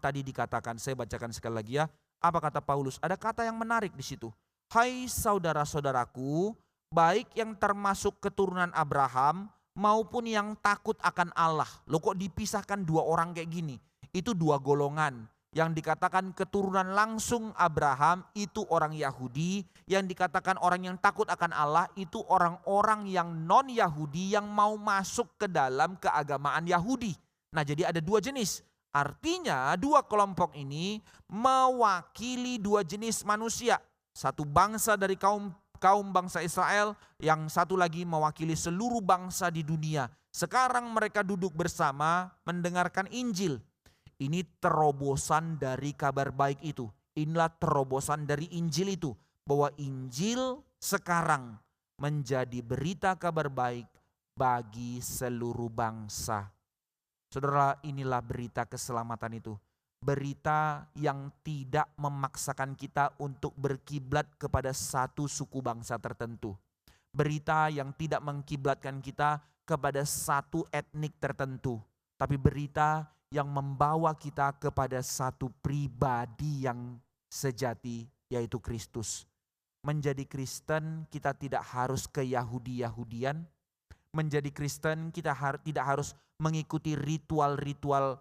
tadi dikatakan, saya bacakan sekali lagi ya. Apa kata Paulus? Ada kata yang menarik di situ. Hai saudara-saudaraku, baik yang termasuk keturunan Abraham maupun yang takut akan Allah. Loh, kok dipisahkan dua orang kayak gini? Itu dua golongan. Yang dikatakan keturunan langsung Abraham itu orang Yahudi, yang dikatakan orang yang takut akan Allah itu orang-orang yang non-Yahudi yang mau masuk ke dalam keagamaan Yahudi. Nah, jadi ada dua jenis. Artinya dua kelompok ini mewakili dua jenis manusia. Satu bangsa dari kaum bangsa Israel, yang satu lagi mewakili seluruh bangsa di dunia. Sekarang mereka duduk bersama mendengarkan Injil. Ini terobosan dari kabar baik itu. Inilah terobosan dari Injil itu. Bahwa Injil sekarang menjadi berita kabar baik bagi seluruh bangsa. Saudara, inilah berita keselamatan itu. Berita yang tidak memaksakan kita untuk berkiblat kepada satu suku bangsa tertentu. Berita yang tidak mengkiblatkan kita kepada satu etnik tertentu. Tapi berita yang membawa kita kepada satu pribadi yang sejati, yaitu Kristus. Menjadi Kristen kita tidak harus ke Yahudi-Yahudian. Menjadi Kristen kita tidak harus mengikuti ritual-ritual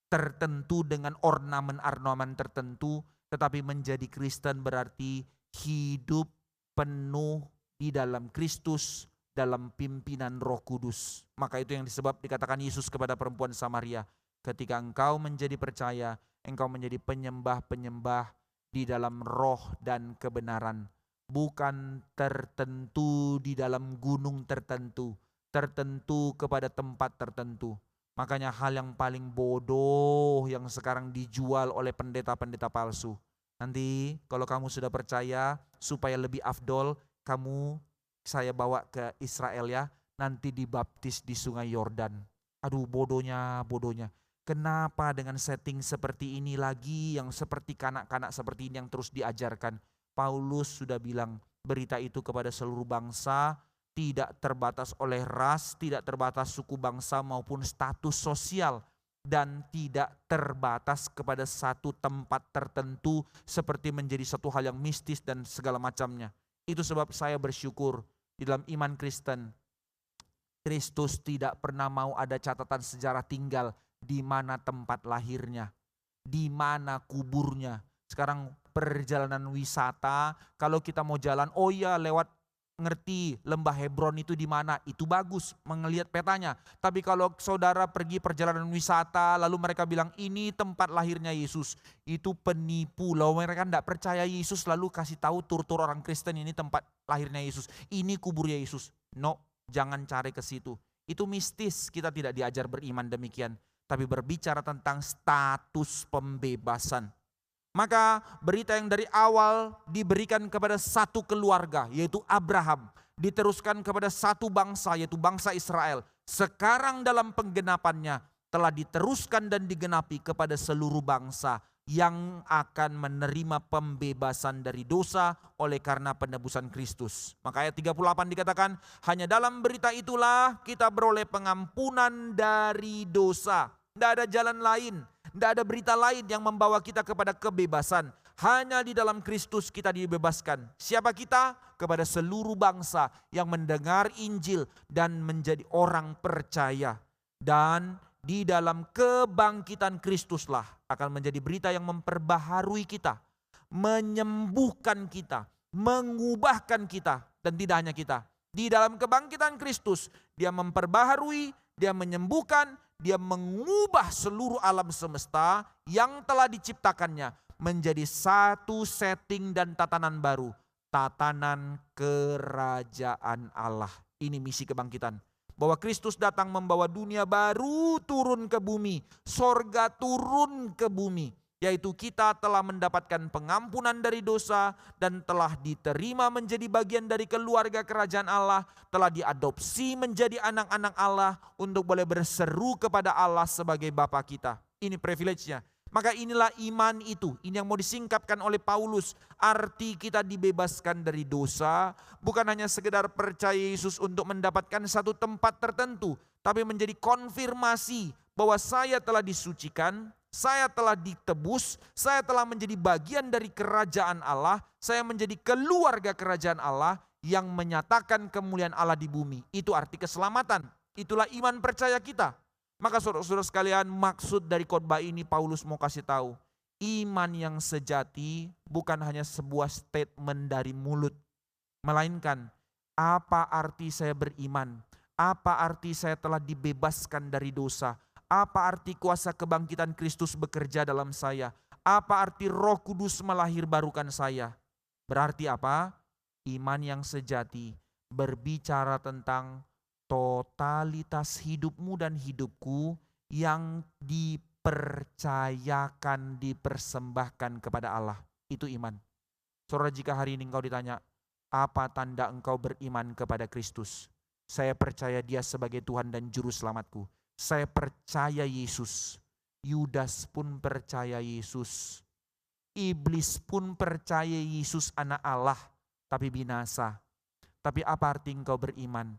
tertentu dengan ornamen-ornamen tertentu. Tetapi menjadi Kristen berarti hidup penuh di dalam Kristus, dalam pimpinan Roh Kudus. Maka itu yang disebab dikatakan Yesus kepada perempuan Samaria. Ketika engkau menjadi percaya, engkau menjadi penyembah-penyembah di dalam roh dan kebenaran. Bukan tertentu di dalam gunung tertentu kepada tempat tertentu. Makanya hal yang paling bodoh yang sekarang dijual oleh pendeta-pendeta palsu. Nanti kalau kamu sudah percaya, supaya lebih afdol, saya bawa ke Israel ya, nanti dibaptis di sungai Yordan. Aduh, bodohnya. Kenapa dengan setting seperti ini lagi, yang seperti kanak-kanak seperti ini yang terus diajarkan? Paulus sudah bilang berita itu kepada seluruh bangsa, tidak terbatas oleh ras, tidak terbatas suku bangsa maupun status sosial, dan tidak terbatas kepada satu tempat tertentu seperti menjadi satu hal yang mistis dan segala macamnya. Itu sebab saya bersyukur di dalam iman Kristen, Kristus tidak pernah mau ada catatan sejarah tinggal di mana tempat lahirnya, di mana kuburnya. Sekarang perjalanan wisata, kalau kita mau jalan, oh iya lewat ngerti lembah Hebron itu di mana, itu bagus melihat petanya. Tapi kalau saudara pergi perjalanan wisata lalu mereka bilang ini tempat lahirnya Yesus, itu penipu. Lalu mereka tidak percaya Yesus lalu kasih tahu tur-tur orang Kristen ini tempat lahirnya Yesus, ini kuburnya Yesus. No, jangan cari ke situ. Itu mistis, kita tidak diajar beriman demikian. Tapi berbicara tentang status pembebasan. Maka berita yang dari awal diberikan kepada satu keluarga, yaitu Abraham. Diteruskan kepada satu bangsa, yaitu bangsa Israel. Sekarang dalam penggenapannya telah diteruskan dan digenapi kepada seluruh bangsa yang akan menerima pembebasan dari dosa oleh karena penebusan Kristus. Maka ayat 38 dikatakan, hanya dalam berita itulah kita beroleh pengampunan dari dosa. Tidak ada jalan lain. Tidak ada berita lain yang membawa kita kepada kebebasan. Hanya di dalam Kristus kita dibebaskan. Siapa kita? Kepada seluruh bangsa yang mendengar Injil dan menjadi orang percaya. Dan di dalam kebangkitan Kristuslah akan menjadi berita yang memperbaharui kita, menyembuhkan kita, mengubahkan kita, dan tidak hanya kita. Di dalam kebangkitan Kristus, Dia memperbaharui, Dia menyembuhkan, Dia mengubah seluruh alam semesta yang telah diciptakannya menjadi satu setting dan tatanan baru. Tatanan kerajaan Allah. Ini misi kebangkitan. Bahwa Kristus datang membawa dunia baru turun ke bumi. Sorga turun ke bumi. Yaitu kita telah mendapatkan pengampunan dari dosa dan telah diterima menjadi bagian dari keluarga kerajaan Allah, telah diadopsi menjadi anak-anak Allah untuk boleh berseru kepada Allah sebagai Bapa kita. Ini privilege-nya. Maka inilah iman itu, ini yang mau disingkapkan oleh Paulus. Arti kita dibebaskan dari dosa bukan hanya sekedar percaya Yesus untuk mendapatkan satu tempat tertentu, tapi menjadi konfirmasi bahwa saya telah disucikan, saya telah ditebus, saya telah menjadi bagian dari kerajaan Allah, saya menjadi keluarga kerajaan Allah yang menyatakan kemuliaan Allah di bumi. Itu arti keselamatan, itulah iman percaya kita. Maka saudara-saudara sekalian, maksud dari khotbah ini Paulus mau kasih tahu, iman yang sejati bukan hanya sebuah statement dari mulut, melainkan apa arti saya beriman, apa arti saya telah dibebaskan dari dosa, apa arti kuasa kebangkitan Kristus bekerja dalam saya, apa arti Roh Kudus melahirbarukan saya. Berarti apa? Iman yang sejati berbicara tentang totalitas hidupmu dan hidupku yang dipercayakan, dipersembahkan kepada Allah. Itu iman. Saudara, jika hari ini engkau ditanya, apa tanda engkau beriman kepada Kristus? Saya percaya Dia sebagai Tuhan dan Juru Selamatku. Saya percaya Yesus. Yudas pun percaya Yesus. Iblis pun percaya Yesus anak Allah, tapi binasa. Tapi apa arti engkau beriman?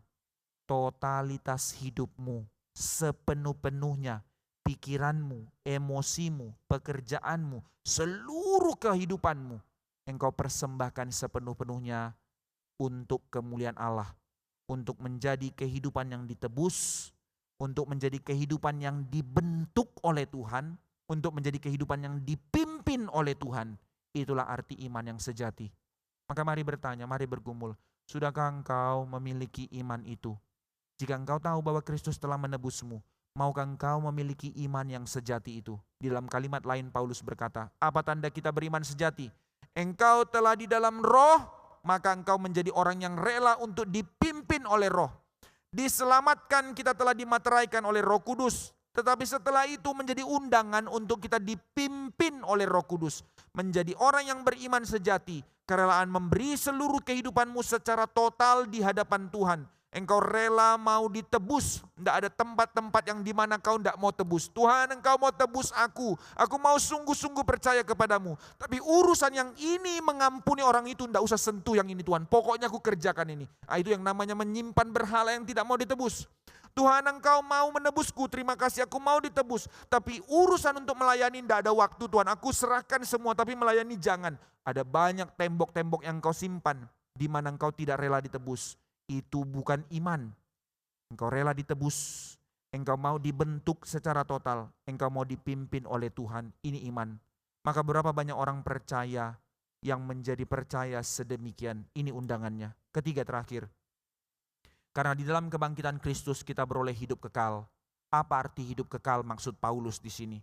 Totalitas hidupmu, sepenuh-penuhnya, pikiranmu, emosimu, pekerjaanmu, seluruh kehidupanmu, engkau persembahkan sepenuh-penuhnya untuk kemuliaan Allah, untuk menjadi kehidupan yang ditebus, untuk menjadi kehidupan yang dibentuk oleh Tuhan, untuk menjadi kehidupan yang dipimpin oleh Tuhan. Itulah arti iman yang sejati. Maka mari bertanya, mari bergumul, sudahkah engkau memiliki iman itu? Jika engkau tahu bahwa Kristus telah menebusmu, maukah engkau memiliki iman yang sejati itu? Di dalam kalimat lain Paulus berkata, apa tanda kita beriman sejati? Engkau telah di dalam Roh, maka engkau menjadi orang yang rela untuk dipimpin oleh Roh. Diselamatkan, kita telah dimateraikan oleh Roh Kudus. Tetapi setelah itu menjadi undangan untuk kita dipimpin oleh Roh Kudus. Menjadi orang yang beriman sejati, kerelaan memberi seluruh kehidupanmu secara total di hadapan Tuhan. Engkau rela mau ditebus. Tidak ada tempat-tempat yang dimana kau tidak mau tebus. Tuhan, engkau mau tebus aku. Aku mau sungguh-sungguh percaya kepadamu. Tapi urusan yang ini mengampuni orang itu, tidak usah sentuh yang ini Tuhan. Pokoknya aku kerjakan ini. Itu yang namanya menyimpan berhala yang tidak mau ditebus. Tuhan, engkau mau menebusku, terima kasih aku mau ditebus. Tapi urusan untuk melayani tidak ada waktu Tuhan. Aku serahkan semua, tapi melayani jangan. Ada banyak tembok-tembok yang kau simpan, di mana engkau tidak rela ditebus. Itu bukan iman. Engkau rela ditebus, engkau mau dibentuk secara total, engkau mau dipimpin oleh Tuhan. Ini iman. Maka berapa banyak orang percaya yang menjadi percaya sedemikian. Ini undangannya. Ketiga terakhir. Karena di dalam kebangkitan Kristus kita beroleh hidup kekal. Apa arti hidup kekal maksud Paulus di sini?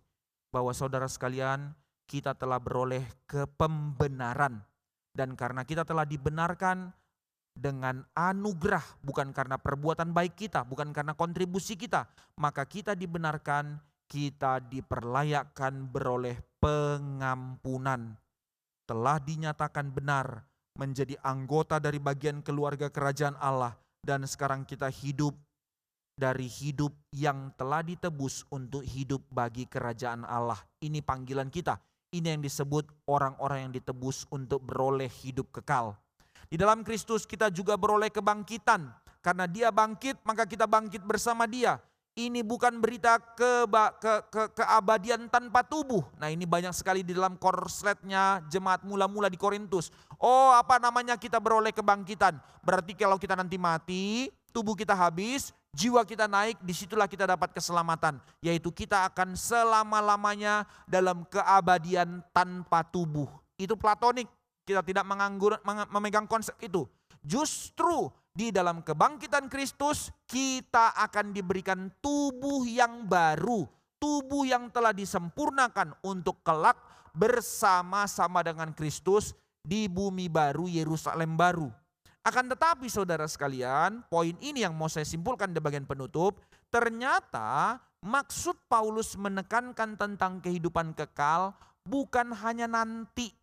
Bahwa saudara sekalian, kita telah beroleh kepembenaran. Dan karena kita telah dibenarkan dengan anugerah, bukan karena perbuatan baik kita, bukan karena kontribusi kita, maka kita dibenarkan, kita diperlayakkan beroleh pengampunan. Telah dinyatakan benar menjadi anggota dari bagian keluarga kerajaan Allah. Dan sekarang kita hidup dari hidup yang telah ditebus untuk hidup bagi kerajaan Allah. Ini panggilan kita. Ini yang disebut orang-orang yang ditebus untuk beroleh hidup kekal. Di dalam Kristus kita juga beroleh kebangkitan. Karena Dia bangkit, maka kita bangkit bersama Dia. Ini bukan berita keabadian tanpa tubuh. Nah, ini banyak sekali di dalam korsletnya jemaat mula-mula di Korintus. Oh, apa namanya kita beroleh kebangkitan? Berarti kalau kita nanti mati, tubuh kita habis, jiwa kita naik, disitulah kita dapat keselamatan. Yaitu kita akan selama-lamanya dalam keabadian tanpa tubuh. Itu platonik, kita tidak memegang konsep itu. Justru di dalam kebangkitan Kristus kita akan diberikan tubuh yang baru. Tubuh yang telah disempurnakan untuk kelak bersama-sama dengan Kristus di bumi baru, Yerusalem baru. Akan tetapi saudara sekalian, poin ini yang mau saya simpulkan di bagian penutup. Ternyata maksud Paulus menekankan tentang kehidupan kekal bukan hanya nanti.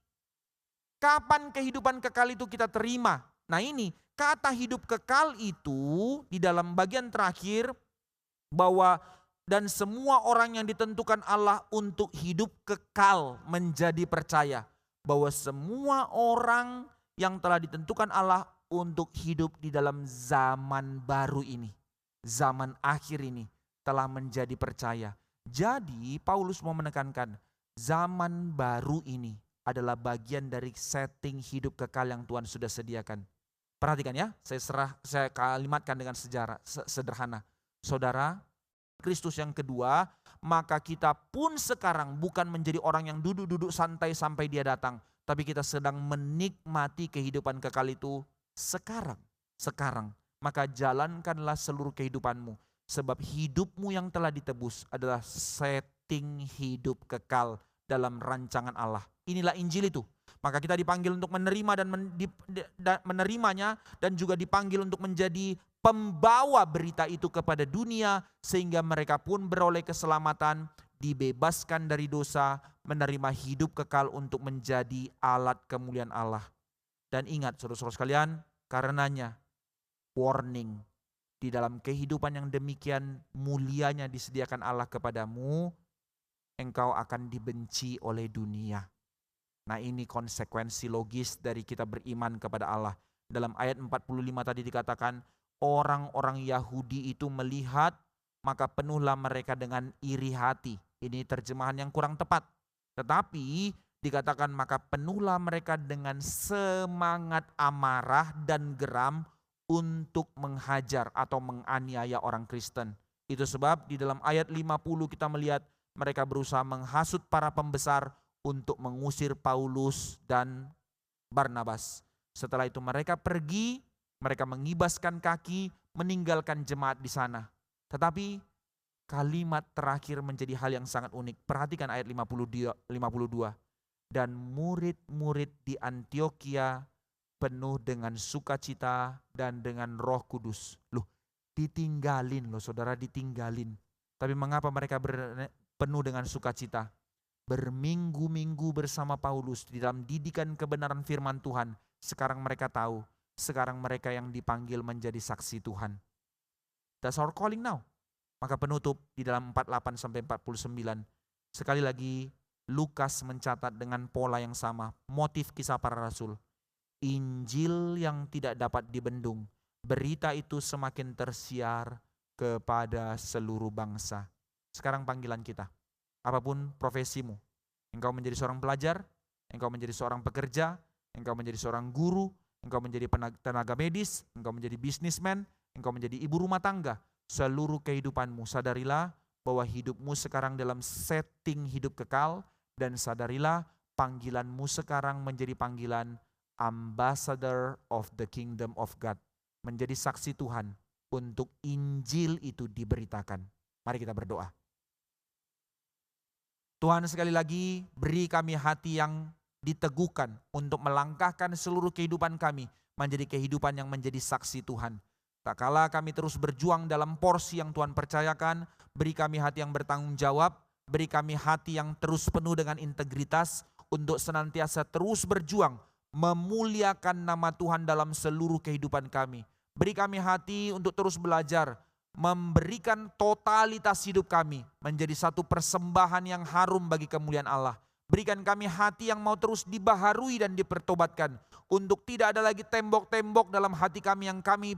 Kapan kehidupan kekal itu kita terima? Nah ini, kata hidup kekal itu di dalam bagian terakhir bahwa dan semua orang yang ditentukan Allah untuk hidup kekal menjadi percaya. Bahwa semua orang yang telah ditentukan Allah untuk hidup di dalam zaman baru ini. Zaman akhir ini telah menjadi percaya. Jadi Paulus mau menekankan zaman baru ini adalah bagian dari setting hidup kekal yang Tuhan sudah sediakan. Perhatikan ya, saya kalimatkan dengan sederhana. Saudara, Kristus yang kedua, maka kita pun sekarang bukan menjadi orang yang duduk-duduk santai sampai Dia datang, tapi kita sedang menikmati kehidupan kekal itu sekarang. Maka jalankanlah seluruh kehidupanmu, sebab hidupmu yang telah ditebus adalah setting hidup kekal dalam rancangan Allah. Inilah Injil itu. Maka kita dipanggil untuk menerima dan menerimanya, dan juga dipanggil untuk menjadi pembawa berita itu kepada dunia, sehingga mereka pun beroleh keselamatan, dibebaskan dari dosa, menerima hidup kekal untuk menjadi alat kemuliaan Allah. Dan ingat saudara-saudara sekalian, karenanya warning, di dalam kehidupan yang demikian mulianya disediakan Allah kepadamu, engkau akan dibenci oleh dunia. Nah ini konsekuensi logis dari kita beriman kepada Allah. Dalam ayat 45 tadi dikatakan, orang-orang Yahudi itu melihat, maka penuhlah mereka dengan iri hati. Ini terjemahan yang kurang tepat. Tetapi dikatakan maka penuhlah mereka dengan semangat amarah dan geram untuk menghajar atau menganiaya orang Kristen. Itu sebab di dalam ayat 50 kita melihat mereka berusaha menghasut para pembesar untuk mengusir Paulus dan Barnabas. Setelah itu mereka pergi, mereka mengibaskan kaki, meninggalkan jemaat di sana. Tetapi kalimat terakhir menjadi hal yang sangat unik. Perhatikan ayat 52. Dan murid-murid di Antioquia penuh dengan sukacita dan dengan Roh Kudus. Loh, ditinggalin loh saudara, ditinggalin. Tapi mengapa mereka penuh dengan sukacita? Berminggu-minggu bersama Paulus di dalam didikan kebenaran firman Tuhan. Sekarang mereka tahu, sekarang mereka yang dipanggil menjadi saksi Tuhan. That's our calling now. Maka penutup di dalam 48-49. Sekali lagi Lukas mencatat dengan pola yang sama, motif kisah para rasul. Injil yang tidak dapat dibendung. Berita itu semakin tersiar kepada seluruh bangsa. Sekarang panggilan kita. Apapun profesimu, engkau menjadi seorang pelajar, engkau menjadi seorang pekerja, engkau menjadi seorang guru, engkau menjadi tenaga medis, engkau menjadi bisnismen, engkau menjadi ibu rumah tangga, seluruh kehidupanmu sadarilah bahwa hidupmu sekarang dalam setting hidup kekal, dan sadarilah panggilanmu sekarang menjadi panggilan ambassador of the kingdom of God. Menjadi saksi Tuhan untuk Injil itu diberitakan. Mari kita berdoa. Tuhan, sekali lagi beri kami hati yang diteguhkan untuk melangkahkan seluruh kehidupan kami menjadi kehidupan yang menjadi saksi Tuhan. Tak kala kami terus berjuang dalam porsi yang Tuhan percayakan, beri kami hati yang bertanggung jawab, beri kami hati yang terus penuh dengan integritas untuk senantiasa terus berjuang memuliakan nama Tuhan dalam seluruh kehidupan kami. Beri kami hati untuk terus belajar, memberikan totalitas hidup kami menjadi satu persembahan yang harum bagi kemuliaan Allah. Berikan kami hati yang mau terus dibaharui dan dipertobatkan, untuk tidak ada lagi tembok-tembok dalam hati kami yang kami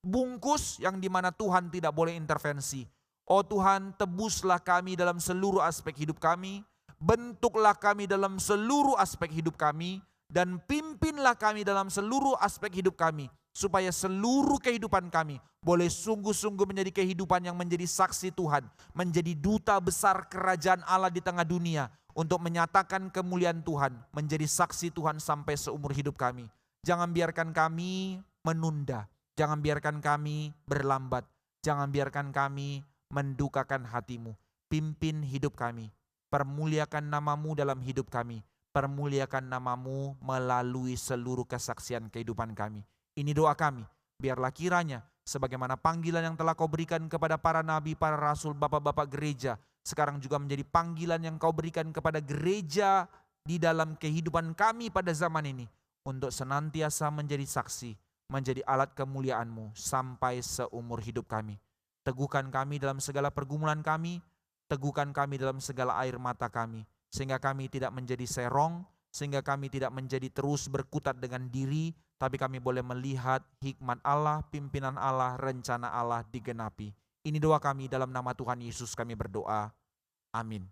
bungkus, yang dimana Tuhan tidak boleh intervensi. Oh Tuhan, tebuslah kami dalam seluruh aspek hidup kami, bentuklah kami dalam seluruh aspek hidup kami, dan pimpinlah kami dalam seluruh aspek hidup kami, supaya seluruh kehidupan kami boleh sungguh-sungguh menjadi kehidupan yang menjadi saksi Tuhan, menjadi duta besar kerajaan Allah di tengah dunia, untuk menyatakan kemuliaan Tuhan, menjadi saksi Tuhan sampai seumur hidup kami. Jangan biarkan kami menunda, jangan biarkan kami berlambat, jangan biarkan kami mendukakan hati-Mu. Pimpin hidup kami, permuliakan nama-Mu dalam hidup kami, permuliakan nama-Mu melalui seluruh kesaksian kehidupan kami. Ini doa kami, biarlah kiranya sebagaimana panggilan yang telah Kau berikan kepada para nabi, para rasul, bapak-bapak gereja, sekarang juga menjadi panggilan yang Kau berikan kepada gereja di dalam kehidupan kami pada zaman ini, untuk senantiasa menjadi saksi, menjadi alat kemuliaan-Mu sampai seumur hidup kami. Teguhkan kami dalam segala pergumulan kami, teguhkan kami dalam segala air mata kami, sehingga kami tidak menjadi serong, sehingga kami tidak menjadi terus berkutat dengan diri, tapi kami boleh melihat hikmat Allah, pimpinan Allah, rencana Allah digenapi. Ini doa kami dalam nama Tuhan Yesus kami berdoa. Amin.